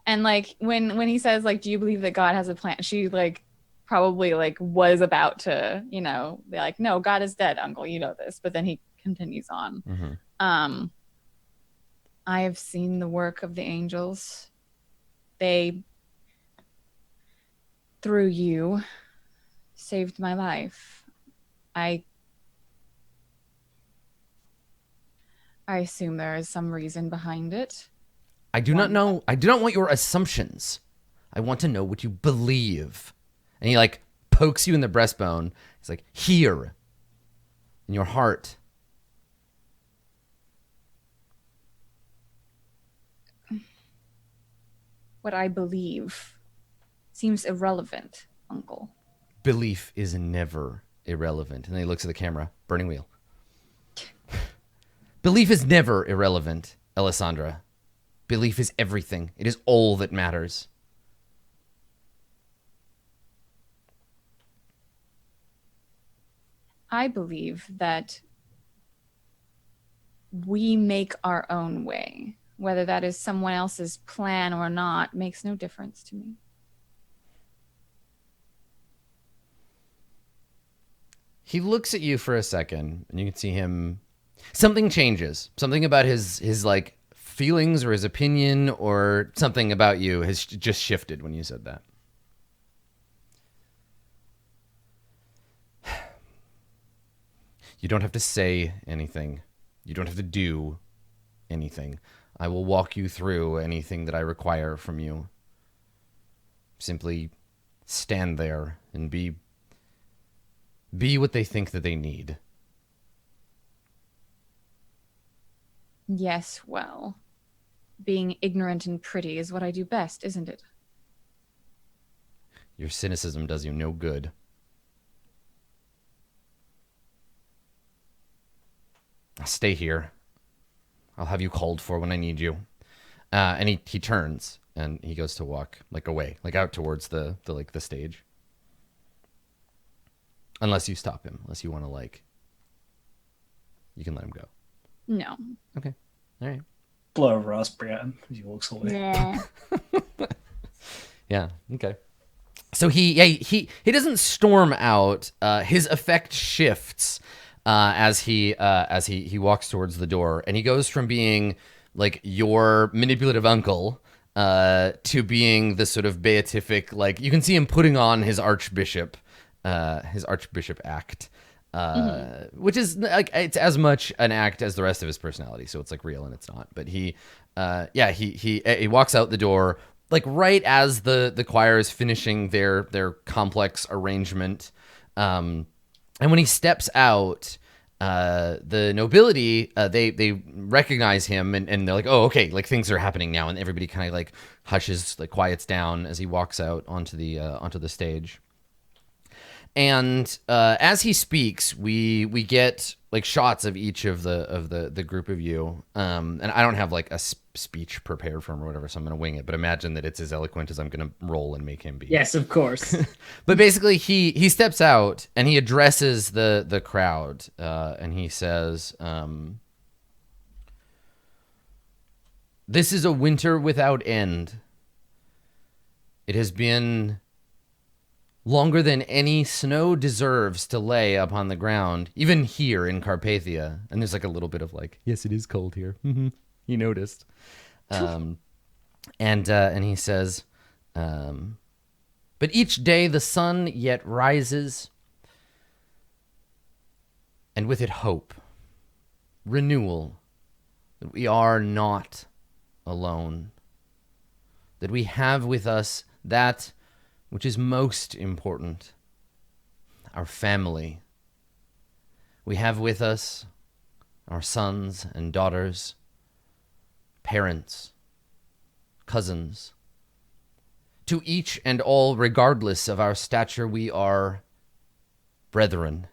And like when he says like, do you believe that God has a plan? She like probably like was about to, you know, be like, no, God is dead, uncle, you know this. But then he continues on. Mm-hmm. I have seen the work of the angels. They, through you, saved my life. I assume there is some reason behind it. I do not know. I do not want your assumptions. I want to know what you believe. And he like pokes you in the breastbone. He's like, here, in your heart. What I believe seems irrelevant, uncle. Belief is never irrelevant. And then he looks at the camera. Burning wheel. Belief is never irrelevant, Alessandra. Belief is everything. It is all that matters. I believe that we make our own way. Whether that is someone else's plan or not makes no difference to me. He looks at you for a second, and you can see him. Something changes. Something about his like feelings or his opinion or something about you has just shifted when you said that. You don't have to say anything. You don't have to do anything. I will walk you through anything that I require from you. Simply stand there and be what they think that they need. Yes, well, being ignorant and pretty is what I do best, isn't it? Your cynicism does you no good. Stay here. I'll have you called for when I need you. And he turns and he goes to walk like away, like out towards the stage. Unless you stop him, unless you want to you can let him go. No. Okay. All right. Blow a raspberry at him as he walks away. Yeah. Yeah. Okay. So he doesn't storm out. His effect shifts as he walks towards the door, and he goes from being like your manipulative uncle to being the sort of beatific, like you can see him putting on his archbishop act, which is like it's as much an act as the rest of his personality, so it's like real and it's not. But he walks out the door like right as the choir is finishing their complex arrangement, and when he steps out, the nobility they recognize him and they're like, oh, okay, like things are happening now, and everybody kind of like hushes, like quiets down as he walks out onto the stage. And as he speaks, we get like shots of each of the group of you, and I don't have like a speech prepared for him or whatever, so I'm gonna wing it. But imagine that it's as eloquent as I'm gonna roll and make him be. Yes, of course. But basically, he steps out and he addresses the crowd, and he says, "This is a winter without end. It has been longer than any snow deserves to lay upon the ground, even here in Carpathia." And there's like a little bit of like, yes, it is cold here. He noticed. And he says, but each day the sun yet rises, and with it hope, renewal, that we are not alone, that we have with us that which is most important, our family. We have with us our sons and daughters, parents, cousins. To each and all, regardless of our stature, we are brethren.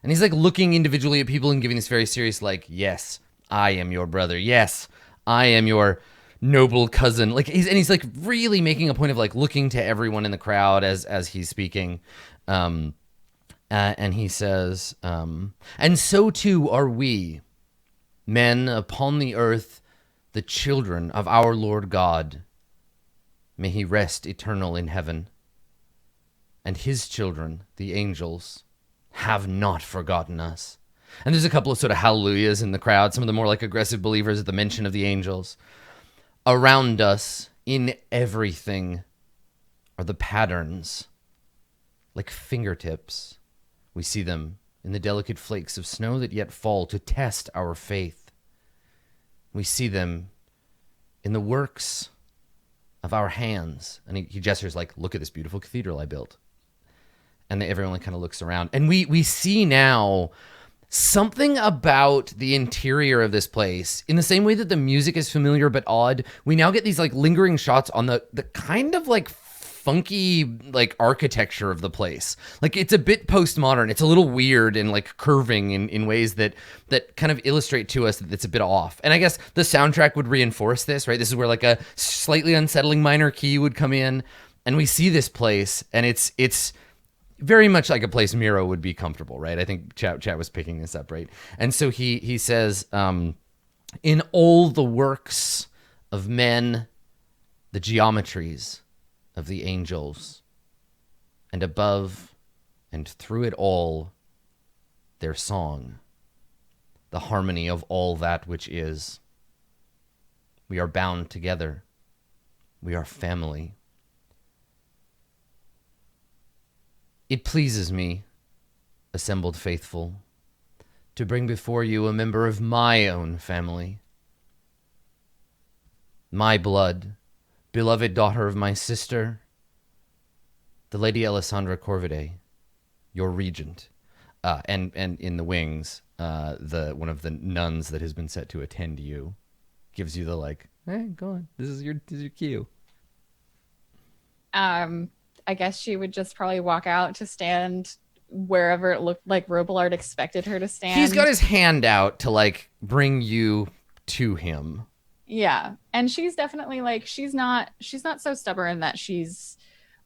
And he's like looking individually at people and giving this very serious, like, yes, I am your brother. Yes, I am your noble cousin. Like he's like really making a point of like looking to everyone in the crowd as he's speaking. And he says, and so too are we, men upon the earth, the children of our Lord God. May he rest eternal in heaven. And his children, the angels, have not forgotten us. And there's a couple of sort of hallelujahs in the crowd, some of the more like aggressive believers at the mention of the angels. Around us, in everything, are the patterns, like fingertips. We see them in the delicate flakes of snow that yet fall to test our faith. We see them in the works of our hands. And he gestures like, look at this beautiful cathedral I built. And everyone kind of looks around. And we see now something about the interior of this place. In the same way that the music is familiar but odd, we now get these like lingering shots on the kind of like funky like architecture of the place. Like it's a bit postmodern. It's a little weird and like curving in ways that kind of illustrate to us that it's a bit off. And I guess the soundtrack would reinforce this, right? This is where like a slightly unsettling minor key would come in, and we see this place, and it's very much like a place Miro would be comfortable, right? I think Chat was picking this up, right? And so he says, in all the works of men, the geometries of the angels, and above and through it all, their song, the harmony of all that which is. We are bound together. We are family. It pleases me, assembled faithful, to bring before you a member of my own family. My blood, beloved daughter of my sister, the Lady Alessandra Corvidae, your regent. And in the wings, one of the nuns that has been set to attend you gives you the like, hey, go on. This is your cue. I guess she would just probably walk out to stand wherever it looked like Robillard expected her to stand. He's got his hand out to like bring you to him. Yeah. And she's definitely like she's not so stubborn that she's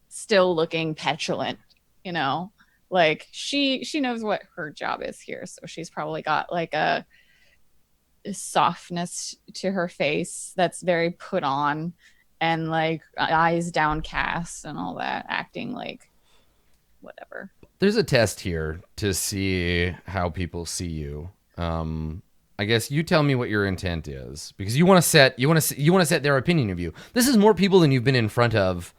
still looking petulant, you know? Like she knows what her job is here, so she's probably got like a softness to her face that's very put on and like eyes downcast and all that, acting like whatever. There's a test here to see how people see you. I guess you tell me what your intent is, because you want to set their opinion of you. This is more people than you've been in front of,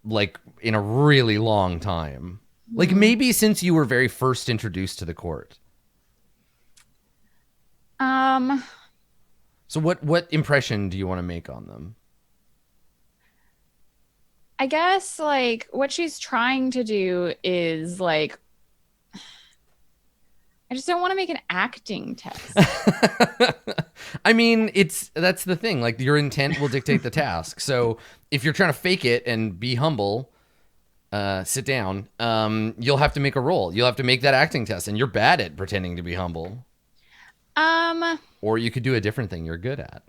like in a really long time. Like maybe since you were very first introduced to the court. So what impression do you want to make on them? I guess like what she's trying to do is like I just don't want to make an acting test. I mean, that's the thing. Like your intent will dictate the task. So if you're trying to fake it and be humble, sit down, you'll have to make a roll. You'll have to make that acting test, and you're bad at pretending to be humble. Or you could do a different thing you're good at.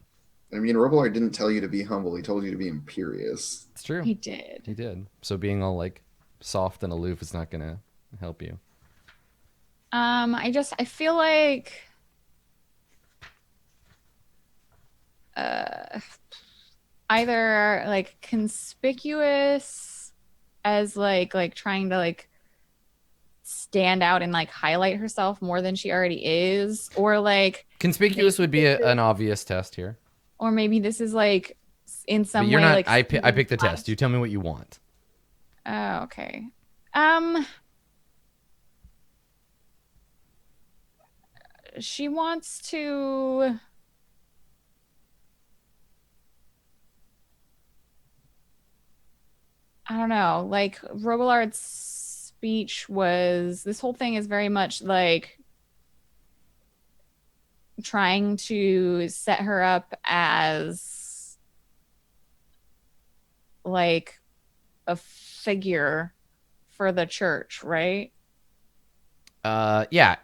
I mean, Robillard didn't tell you to be humble. He told you to be imperious. It's true. He did. He did. So being all like soft and aloof is not going to help you. I feel like either like conspicuous as like trying to like stand out and like highlight herself more than she already is, or like conspicuous would be an obvious test here. Or maybe this is like in some but you're way not, like I pick the test. You tell me what you want. Oh, okay. She wants to I don't know, like Robillard's speech was this whole thing is very much like trying to set her up as like a figure for the church, right? Yeah,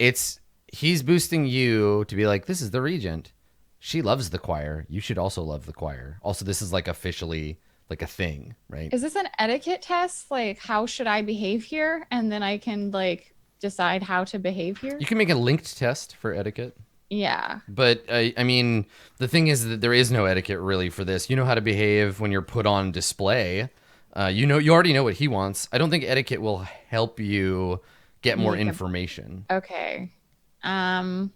he's boosting you to be like, this is the regent. She loves the choir. You should also love the choir. Also, this is like officially like a thing, right? Is this an etiquette test? Like, how should I behave here? And then I can like decide how to behave here? You can make a linked test for etiquette. Yeah. But I mean, the thing is that there is no etiquette really for this. You know how to behave when you're put on display. You already know what he wants. I don't think etiquette will help you get more information. Okay. Yeah,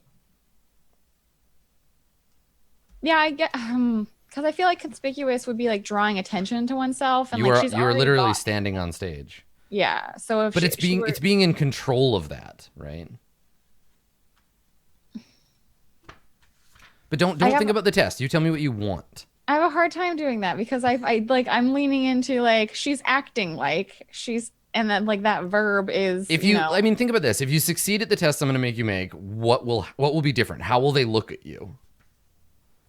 I get because I feel like conspicuous would be like drawing attention to oneself, and like you are literally standing on stage. Yeah. So if it's being in control of that, right? But don't think about the test. You tell me what you want. I have a hard time doing that because I'm leaning into like she's acting like she's, and then like that verb is. If you I mean, think about this. If you succeed at the test I'm going to make you make, what will be different? How will they look at you?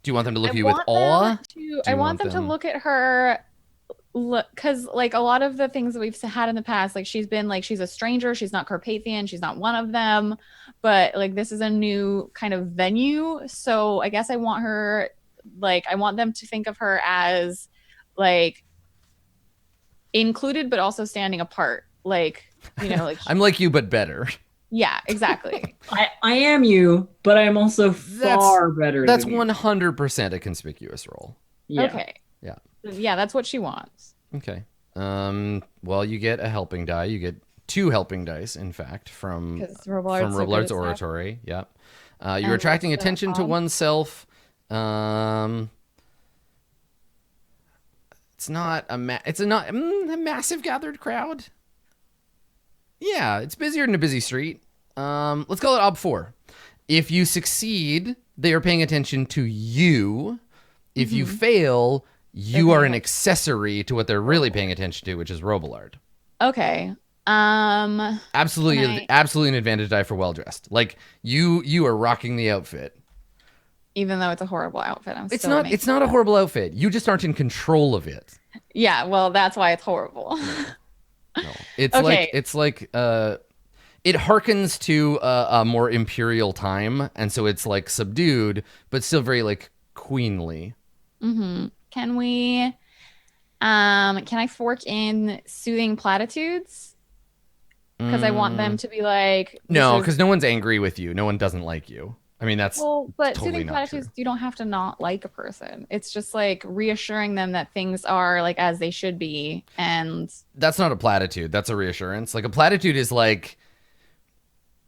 Do you want them to look at you with awe? I want them to look at her, because like a lot of the things that we've had in the past, like she's a stranger, she's not Carpathian, she's not one of them, but like this is a new kind of venue. So I guess I want her, like I want them to think of her as like included, but also standing apart. Like, you know, like I'm like you, but better. Yeah, exactly. I am you, but I'm also far better. That's than you. 100% a conspicuous role. Yeah. Okay. Yeah. Yeah, that's what she wants. Okay. Well, you get a helping die. You get 2 helping dice, in fact, from Robillard's oratory. Yeah. You're attracting attention to oneself. It's not a massive gathered crowd. Yeah, it's busier than a busy street. Let's call it Ob 4. If you succeed, they are paying attention to you. If you fail, you are an accessory to what they're really paying attention to, which is Robillard. Okay. Absolutely an advantage die for well dressed. Like you are rocking the outfit. Even though it's a horrible outfit, It's not a horrible outfit. You just aren't in control of it. Yeah, well, that's why it's horrible. No. It's Okay. it harkens to a more imperial time, and so it's like subdued, but still very like queenly. Can we can I fork in soothing platitudes? Because I want them to be like No, because no one's angry with you. No one doesn't like you. I mean, that's but totally soothing not platitudes, true. you don't have to not like a person. It's just like reassuring them that things are like as they should be. And That's not a platitude. That's a reassurance. Like a platitude is like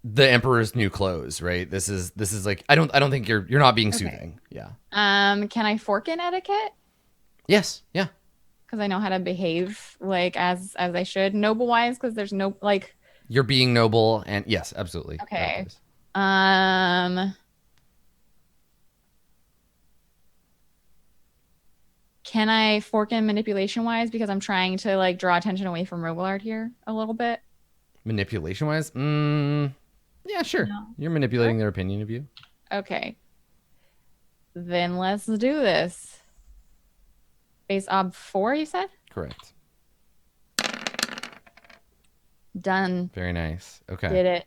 the emperor's new clothes, right? This is like I don't think you're not being soothing. Yeah. can I fork in etiquette? Yes. Yeah. Because I know how to behave like as I should, noble wise. Because there's no like. You're being noble, and yes, absolutely. Okay. That is. Can I fork in manipulation wise because I'm trying to like draw attention away from Robillard here a little bit? Manipulation wise, yeah, sure. No. You're manipulating their opinion of you. Okay. Then let's do this. Base ob 4, you said? Correct. Done. Very nice. Okay. Did it.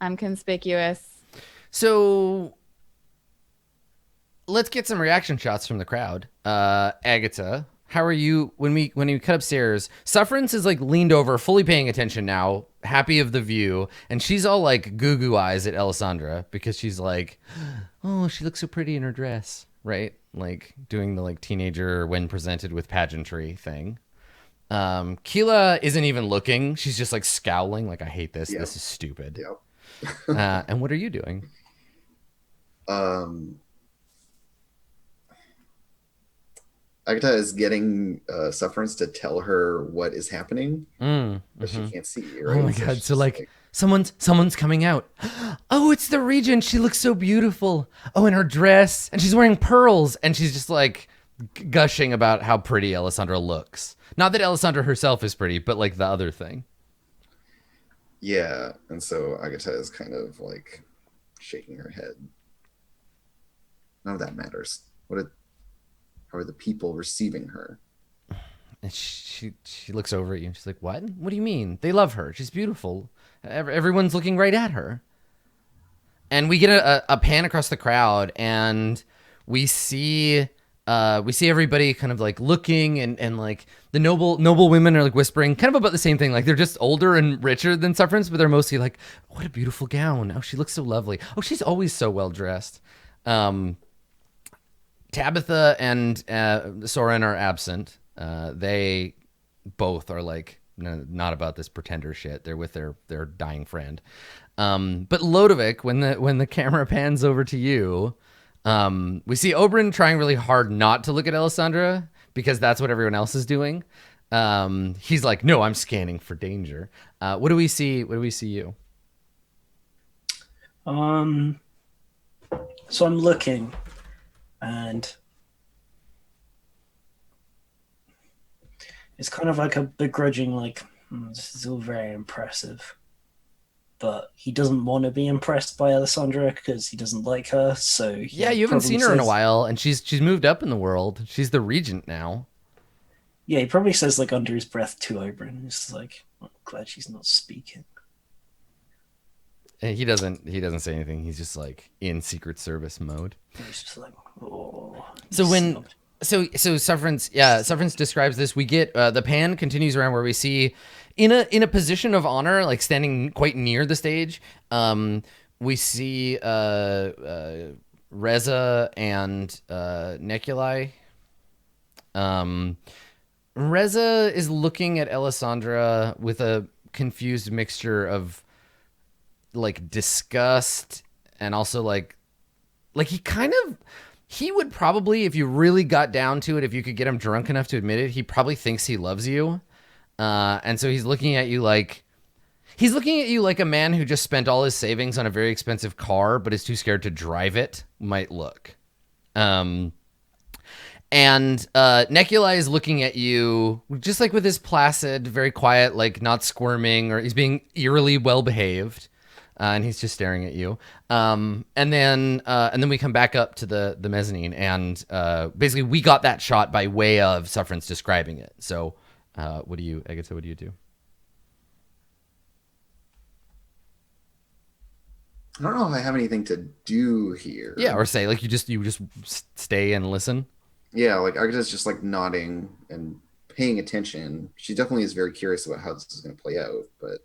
I'm conspicuous. So let's get some reaction shots from the crowd. Agatha, how are you when we cut upstairs? Sufferance is like leaned over, fully paying attention now, happy of the view, and she's all like goo eyes at Alessandra because she's like, oh, she looks so pretty in her dress, right? Like doing the like teenager when presented with pageantry thing. Keela isn't even looking. She's just like scowling, like I hate this. Yep. This is stupid. Yep. And what are you doing? Agatha is getting Sufferance to tell her what is happening, but she can't see. Right? Oh my So god! she's So just like someone's coming out. Oh, it's the regent. She looks so beautiful. Oh, in her dress, and she's wearing pearls, and she's just like gushing about how pretty Alessandra looks. Not that Alessandra herself is pretty, but like the other thing. yeah, and so Agatha is kind of like shaking her head. None of that matters. How are the people receiving her? And she looks over at you and she's like, "What? What do you mean? They love her. She's beautiful. Everyone's looking right at her." And we get a pan across the crowd, and we see everybody kind of like looking, and like the noble women are like whispering kind of about the same thing. Like they're just older and richer than Sufferance, but they're mostly like, "What a beautiful gown. Oh, she looks so lovely. Oh, she's always so well dressed." Tabitha and Soren are absent. They both are like not about this pretender shit. They're with their dying friend. But Lodovic, when the camera pans over to you, we see Oberyn trying really hard not to look at Alessandra because that's what everyone else is doing. He's like, no, I'm scanning for danger. What do we see? What do we see you? So I'm looking, and it's kind of like a begrudging, like, this is all very impressive. But he doesn't want to be impressed by Alessandra because he doesn't like her. So yeah, you haven't seen her in a while, and she's moved up in the world. She's the regent now. Yeah, he probably says like under his breath to Oberyn, he's like, I'm glad she's not speaking. And he doesn't say anything. He's just like in Secret Service mode. He's just like, oh. So Sufferance describes this. We get the pan continues around where we see in a position of honor, like standing quite near the stage. We see Reza and Nekulai. Reza is looking at Alessandra with a confused mixture of like disgust and also like he would probably, if you really got down to it, if you could get him drunk enough to admit it, he probably thinks he loves you. And so he's looking at you like He's looking at you like a man who just spent all his savings on a very expensive car, but is too scared to drive it might look. And Neculi is looking at you just like with his placid, very quiet, like not squirming, or he's being eerily well behaved. And he's just staring at you. And then we come back up to the mezzanine, and basically we got that shot by way of Suffrance describing it. So what do you do? I don't know if I have anything to do here. Yeah, or say like you just stay and listen. Yeah, like Agatha's just like nodding and paying attention. She definitely is very curious about how this is going to play out, but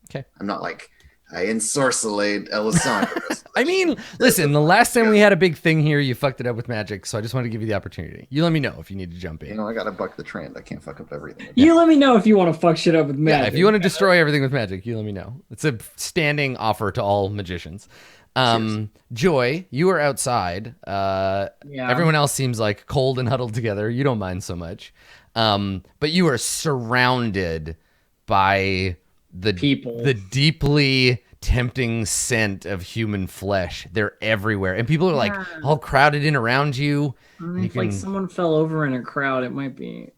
okay, I'm not like I ensorcellate Alessandra. I mean, listen, the last time we had a big thing here, you fucked it up with magic, so I just wanted to give you the opportunity. You let me know if you need to jump in. You know, I gotta buck the trend. I can't fuck up everything. You let me know if you want to fuck shit up with magic. Yeah, if you want to destroy everything with magic, you let me know. It's a standing offer to all magicians. Joy, you are outside. Everyone else seems like cold and huddled together. You don't mind so much. But you are surrounded by the people, the deeply tempting scent of human flesh. They're everywhere, and people are like all crowded in around you. If like someone fell over in a crowd, it might be.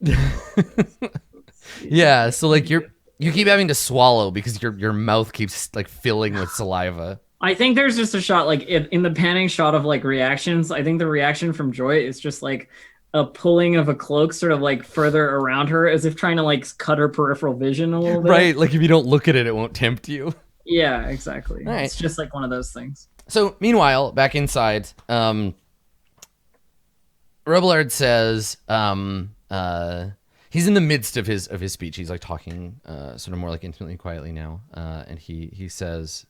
Yeah, so like you keep having to swallow because your mouth keeps like filling with saliva. I think there's just a shot like in the panning shot of like reactions. I think the reaction from Joy is just like a pulling of a cloak sort of like further around her as if trying to like cut her peripheral vision a little bit. Right, like if you don't look at it, it won't tempt you. Yeah, exactly. Right. It's just like one of those things. So meanwhile, back inside, Robillard says he's in the midst of his speech. He's like talking sort of more like intimately and quietly now. And he says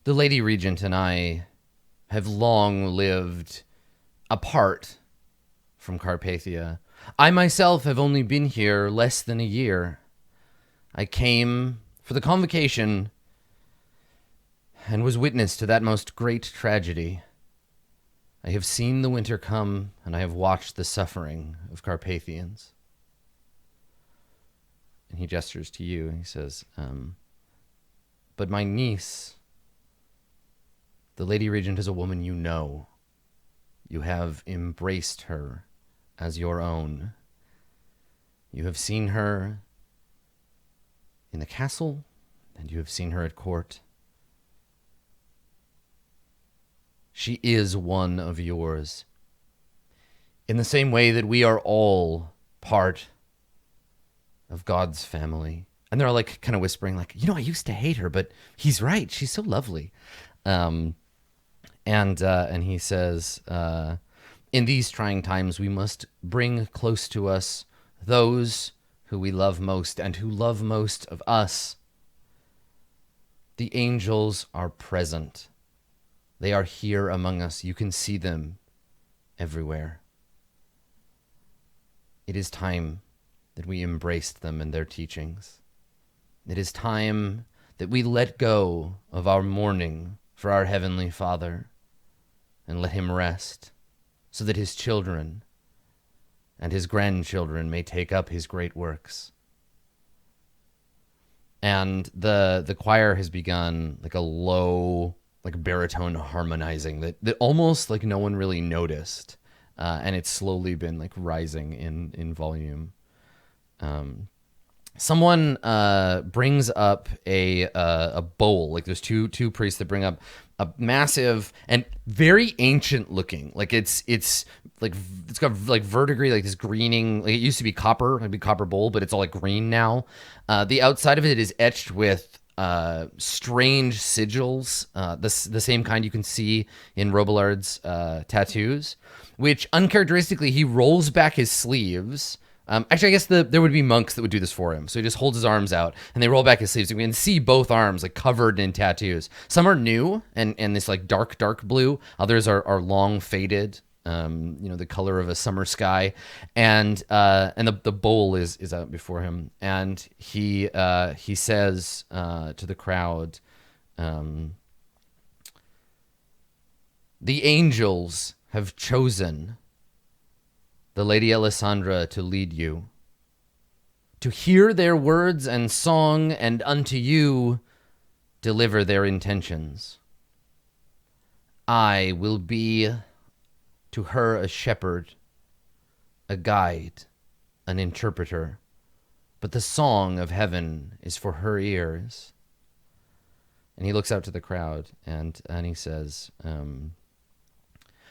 the Lady Regent and I have long lived apart from Carpathia. I myself have only been here less than a year. I came for the convocation and was witness to that most great tragedy. I have seen the winter come, and I have watched the suffering of Carpathians. And he gestures to you, and he says, but my niece, the Lady Regent, is a woman you know. You have embraced her as your own. You have seen her in the castle, and you have seen her at court. She is one of yours. In the same way that we are all part of God's family. And they're all like kind of whispering like, I used to hate her, but he's right. She's so lovely. And he says, in these trying times, we must bring close to us those who we love most and who love most of us. The angels are present. They are here among us. You can see them everywhere. It is time that we embraced them and their teachings. It is time that we let go of our mourning for our Heavenly Father and let him rest, so that his children and his grandchildren may take up his great works. And the choir has begun like a low, like baritone harmonizing that almost like no one really noticed, and it's slowly been like rising in volume. Someone brings up a bowl. Like there's two priests that bring up a massive and very ancient looking. Like it's like it's got like verdigris, like this greening. Like it used to be copper, like a big copper bowl, but it's all like green now. The outside of it is etched with strange sigils, the same kind you can see in Robillard's tattoos, which uncharacteristically he rolls back his sleeves. Actually, I guess there would be monks that would do this for him. So he just holds his arms out and they roll back his sleeves. You can see both arms like covered in tattoos. Some are new and this like dark blue. Others are long faded, the color of a summer sky. And the bowl is out before him. And he says to the crowd, the angels have chosen the Lady Alessandra to lead you. to hear their words and song, and unto you deliver their intentions. I will be to her a shepherd, a guide, an interpreter, but the song of heaven is for her ears. And he looks out to the crowd and he says,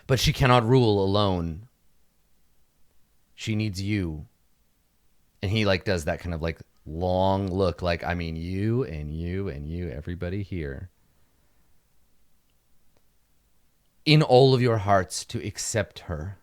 but she cannot rule alone. She needs you. And he like does that kind of like long look, like, I mean, you and you and you, everybody here. In all of your hearts to accept her.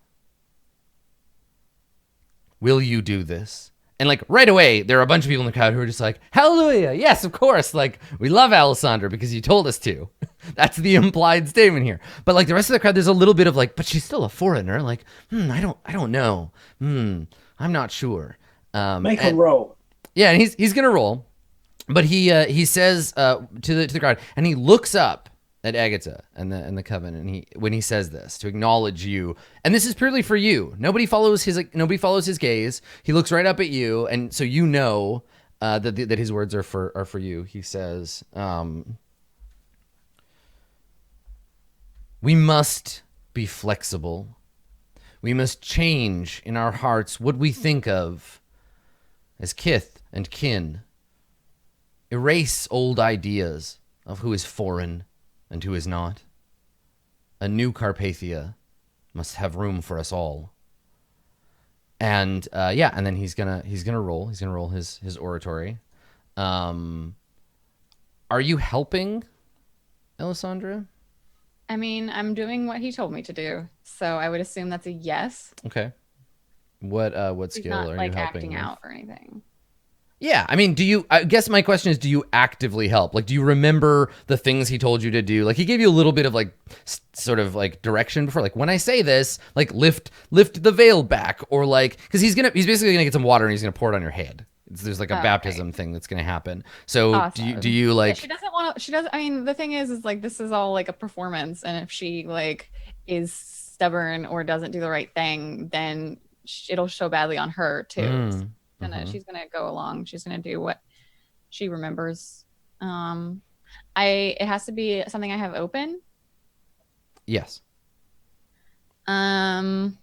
Will you do this? And like right away, there are a bunch of people in the crowd who are just like, hallelujah, yes, of course. Like, we love Alessandra because you told us to. That's the implied statement here. But like the rest of the crowd, there's a little bit of like, but she's still a foreigner. Like, I don't know. I'm not sure. Make a roll. Yeah, and he's gonna roll, but he says to the crowd, and he looks up at Agatha and the coven, and when he says this to acknowledge you, and this is purely for you. Nobody follows his gaze. He looks right up at you, and so you know that his words are for you. He says, "We must be flexible. We must change in our hearts what we think of as kith and kin. Erase old ideas of who is foreign and who is not. A new Carpathia must have room for us all." And and then he's gonna roll his oratory. Are you helping, Alessandra? I mean, I'm doing what he told me to do, so I would assume that's a yes. Okay. What He's skill not are like you helping acting with? out or anything. Yeah, I mean, I guess my question is, do you actively help? Like, do you remember the things he told you to do? Like, he gave you a little bit of like, sort of like direction before, like, when I say this, like lift the veil back, or like, because he's basically gonna get some water and he's gonna pour it on your head. There's like a baptism thing that's gonna happen. So Awesome. do you like? Yeah, she doesn't want to. She doesn't. I mean, the thing is like this is all like a performance, and if she like is stubborn or doesn't do the right thing, then it'll show badly on her too. So she's gonna go along. She's gonna do what she remembers. It has to be something I have open. Yes. I mean,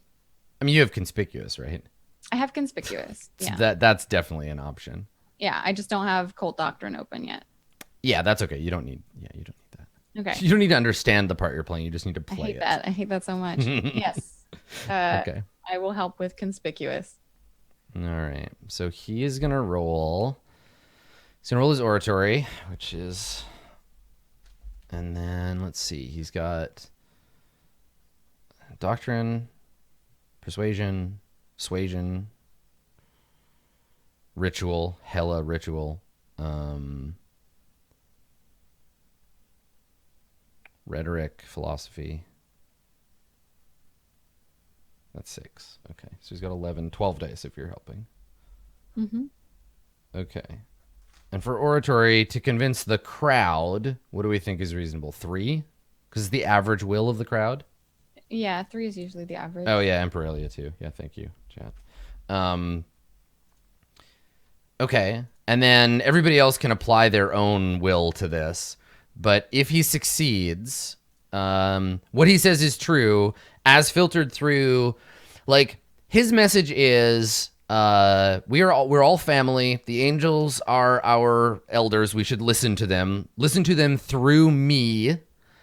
you have conspicuous, right? I have conspicuous. So Yeah. that's definitely an option. Yeah, I just don't have cult doctrine open yet. Yeah, that's okay. You don't need that. Okay. You don't need to understand the part you're playing. You just need to play it. I hate that so much. Yes. Okay. I will help with conspicuous. All right. So he is gonna roll. He's gonna roll his oratory, which is, and then let's see. He's got doctrine, persuasion, suasion, ritual, hella ritual, rhetoric, philosophy. That's 6. Okay. So he's got 11, 12 dice if you're helping. Mm-hmm. Okay. And for oratory, to convince the crowd, what do we think is reasonable? 3? Because it's the average will of the crowd? Yeah, 3 is usually the average. Oh, yeah, Emperelia too. Yeah, thank you, chat. Okay. And then everybody else can apply their own will to this. But if he succeeds, what he says is true, as filtered through, like, his message is, we're all family. The angels are our elders. We should listen to them through me.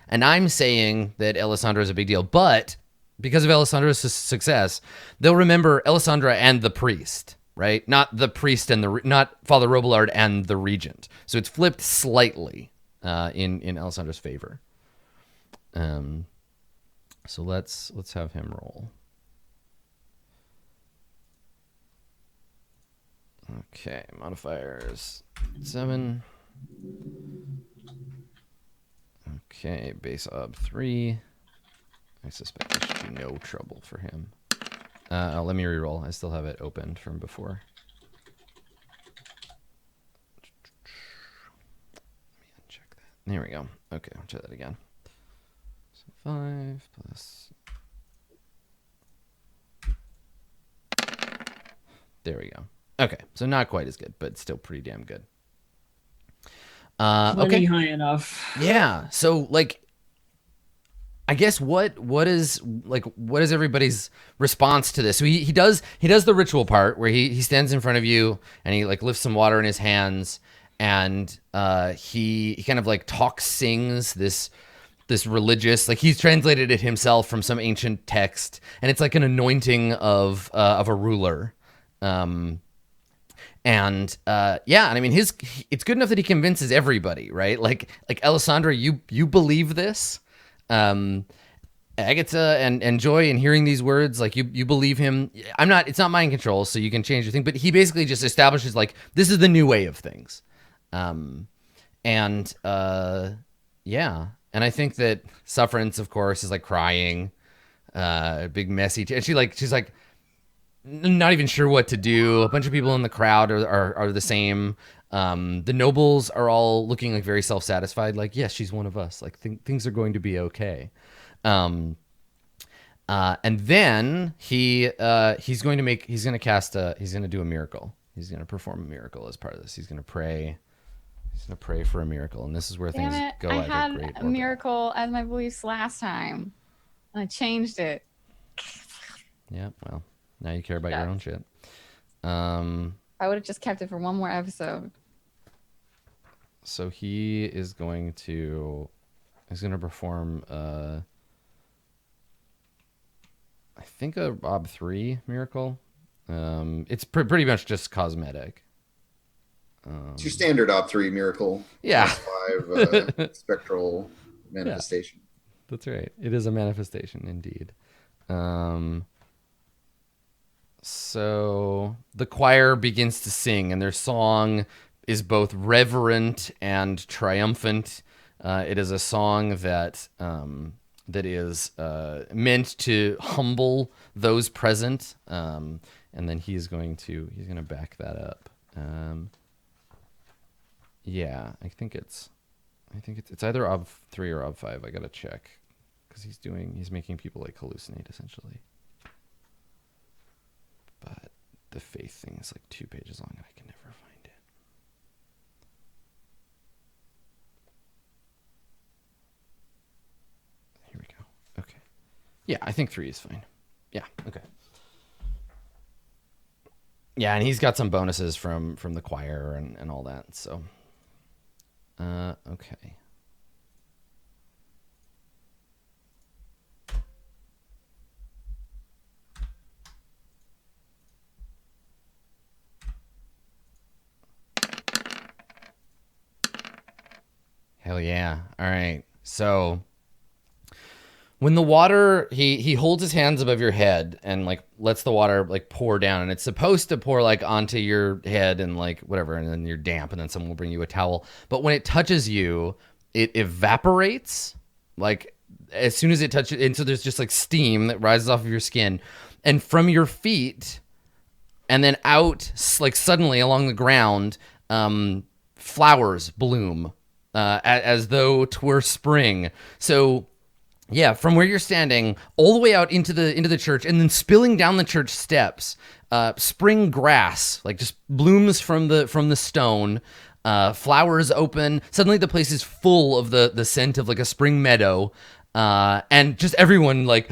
And I'm saying that Alessandra is a big deal, but because of Alessandra's success, they'll remember Alessandra and the priest, right? Not the priest and not Father Robillard and the regent. So it's flipped slightly in Alessandra's favor. So let's have him roll. Okay, modifiers 7. Okay, base ob 3. I suspect there should be no trouble for him. Let me reroll. I still have it opened from before. Let me uncheck that. There we go. Okay, I'll try that again. So 5 plus. There we go. Okay, so not quite as good, but still pretty damn good. Plenty Okay. high enough. Yeah. So like, I guess what is everybody's response to this? So he does the ritual part where he stands in front of you and he like lifts some water in his hands and he kind of like sings this religious, like he's translated it himself from some ancient text, and it's like an anointing of a ruler. And I mean it's good enough that he convinces everybody, right? Like Alessandra, you believe this. Agatha and Joy, in hearing these words, like you believe him. It's not mind control, so you can change your thing, but he basically just establishes like this is the new way of things. And I think that Sufferance, of course, is like crying, big messy and she's like not even sure what to do. A bunch of people in the crowd are the same. The nobles are all looking like very self-satisfied, like, yes, she's one of us, like things are going to be okay. And then he's going to do a miracle. He's going to perform a miracle as part of this. He's going to pray for a miracle, and this is where Damn things it. go I either had great or a bad. miracle as my beliefs last time. And I changed it. Yeah, well, now you care about your own shit. I would have just kept it for one more episode. So he's going to perform I think a Rob 3 miracle. It's pretty much just cosmetic. It's your standard Op3 miracle. Yeah. +5 spectral manifestation. That's right. It is a manifestation indeed. So the choir begins to sing, and their song is both reverent and triumphant. It is a song that is meant to humble those present, and then he's going to back that up. Yeah, I think it's either Ob 3 or Ob 5. I gotta check because he's making people like hallucinate essentially. But the faith thing is like 2 pages long and I can never find it. Here we go. Okay. Yeah, I think 3 is fine. Yeah, okay. Yeah, and he's got some bonuses from the choir and all that, so. Okay. Hell yeah. All right. So when the water, he holds his hands above your head and like lets the water like pour down, and it's supposed to pour like onto your head and like whatever, and then you're damp, and then someone will bring you a towel. But when it touches you, it evaporates like as soon as it touches, and so there's just like steam that rises off of your skin, and from your feet, and then out like suddenly along the ground, flowers bloom as though 'twere spring. So yeah, from where you're standing all the way out into the church, and then spilling down the church steps, spring grass like just blooms from the stone. Flowers open. Suddenly the place is full of the scent of like a spring meadow, and just everyone like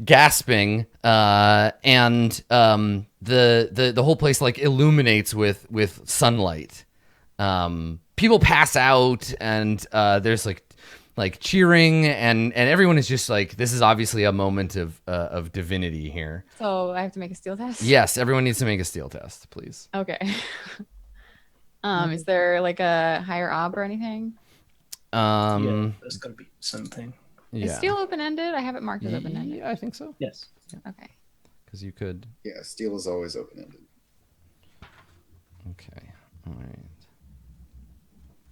gasping, and the whole place like illuminates with sunlight. People pass out, and there's like cheering, and everyone is just like, this is obviously a moment of divinity here. So I have to make a steel test? Yes, everyone needs to make a steel test, please. Okay. Is there like a higher ob or anything? Yeah, there's got to be something. Yeah. Is steel open-ended? I have it marked as open-ended. Yeah, I think so. Yes. Okay. Because you could. Yeah, steel is always open-ended. Okay. All right.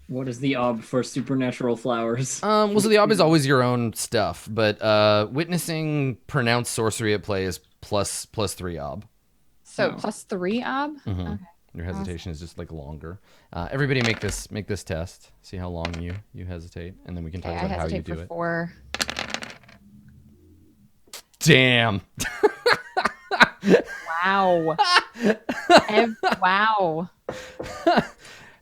What is the ob for supernatural flowers? Well, so the ob is always your own stuff, but witnessing pronounced sorcery at play is plus 3 ob. So Oh. +3 ob? Mhm. Okay. Your hesitation is just like longer. Everybody make this test. See how long you hesitate, and then we can talk Okay, I about how you hesitate do for it. 4. Damn. Wow. Wow.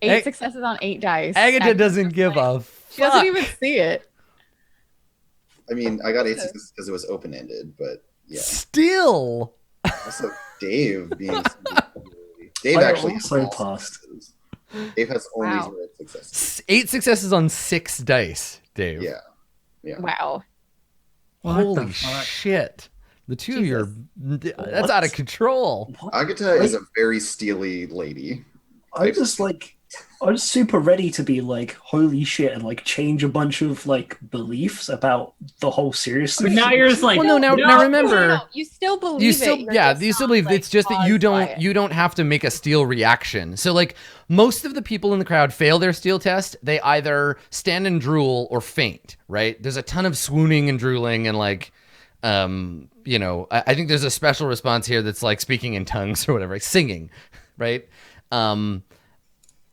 8 Ag- successes on 8 dice. Agatha doesn't give a She doesn't fuck. even see it. I mean, I got 8 successes because it was open ended, but yeah. Still. Also, Dave being Dave I actually has also all passed. successes. Dave has only Wow. 0 successes. 8 successes on 6 dice, Dave. Yeah. Yeah. Wow. What the Holy fuck? shit. The two of you are, that's What? out of control. What? Agatha is a very steely lady. I'm just like, I'm super ready to be like, holy shit, and like change a bunch of like beliefs about the whole seriousness. But now you're just like, Well, no, now remember, No, you still believe you still, it. You're yeah, just you still not, believe. like, It's just that you caused by it. don't have to make a steal reaction. So like most of the people in the crowd fail their steal test. They either stand and drool or faint. Right? There's a ton of swooning and drooling and like, you know, I think there's a special response here that's like speaking in tongues or whatever, like singing, right?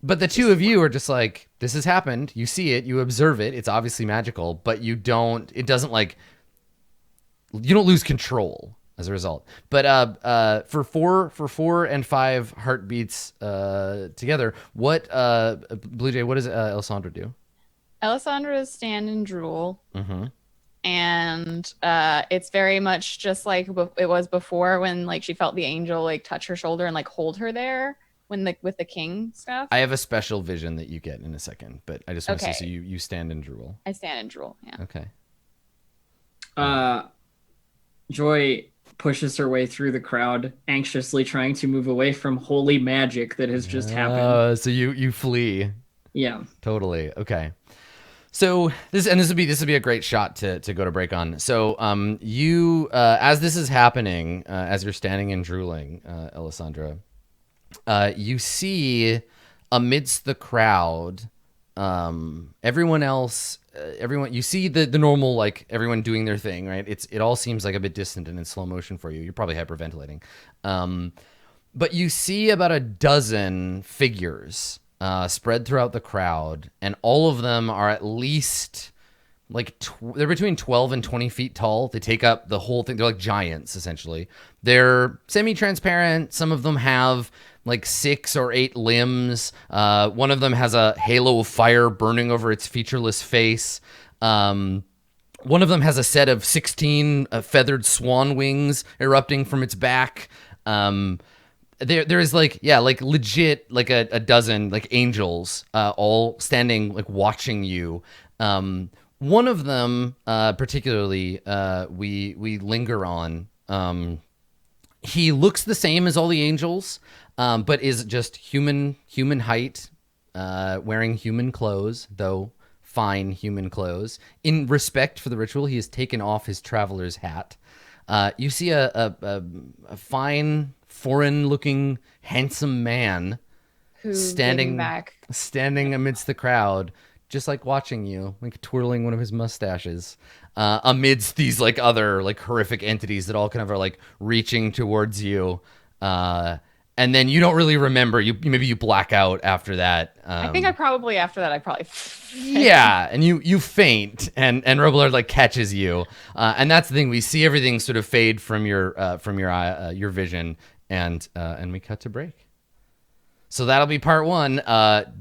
But the two of you are just like, this has happened. You see it, you observe it. It's obviously magical, but you don't. It doesn't like. You don't lose control as a result. But for 4 and 5 heartbeats together, what Blue Jay? What does Alessandra do? Alessandra's stand and drool. Mm-hmm. And it's very much just like it was before when like she felt the angel like touch her shoulder and like hold her there when with the king stuff. I have a special vision that you get in a second, but I just want to Okay. see. So you stand and drool. I stand and drool. Yeah. Okay. Joy pushes her way through the crowd, anxiously trying to move away from holy magic that has just happened. So you flee. Yeah. Totally. Okay. So this would be a great shot to go to break on. So you as this is happening, as you're standing and drooling, Alessandra, you see amidst the crowd, everyone else, everyone you see the normal like everyone doing their thing, right? It all seems like a bit distant and in slow motion for you. You're probably hyperventilating, but you see about a dozen figures spread throughout the crowd, and all of them are at least like they're between 12 and 20 feet tall. They take up the whole thing. They're like giants, essentially. They're semi-transparent. Some of them have like 6 or 8 limbs. One of them has a halo of fire burning over its featureless face. One of them has a set of 16 feathered swan wings erupting from its back. There is like legit like a dozen like angels all standing like watching you. One of them particularly we linger on. He looks the same as all the angels, but is just human height, wearing human clothes, though fine human clothes. In respect for the ritual, he has taken off his traveler's hat. You see a fine, foreign-looking, handsome man Who's giving back? standing amidst the crowd, just like watching you, like twirling one of his mustaches, amidst these like other like horrific entities that all kind of are like reaching towards you. And then you don't really remember. Maybe you black out after that. I think after that I probably yeah, and you faint, and Robillard like catches you, and that's the thing. We see everything sort of fade from your vision, and we cut to break. So that'll be part 1.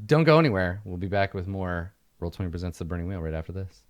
Don't go anywhere. We'll be back with more Roll20 Presents The Burning Wheel right after this.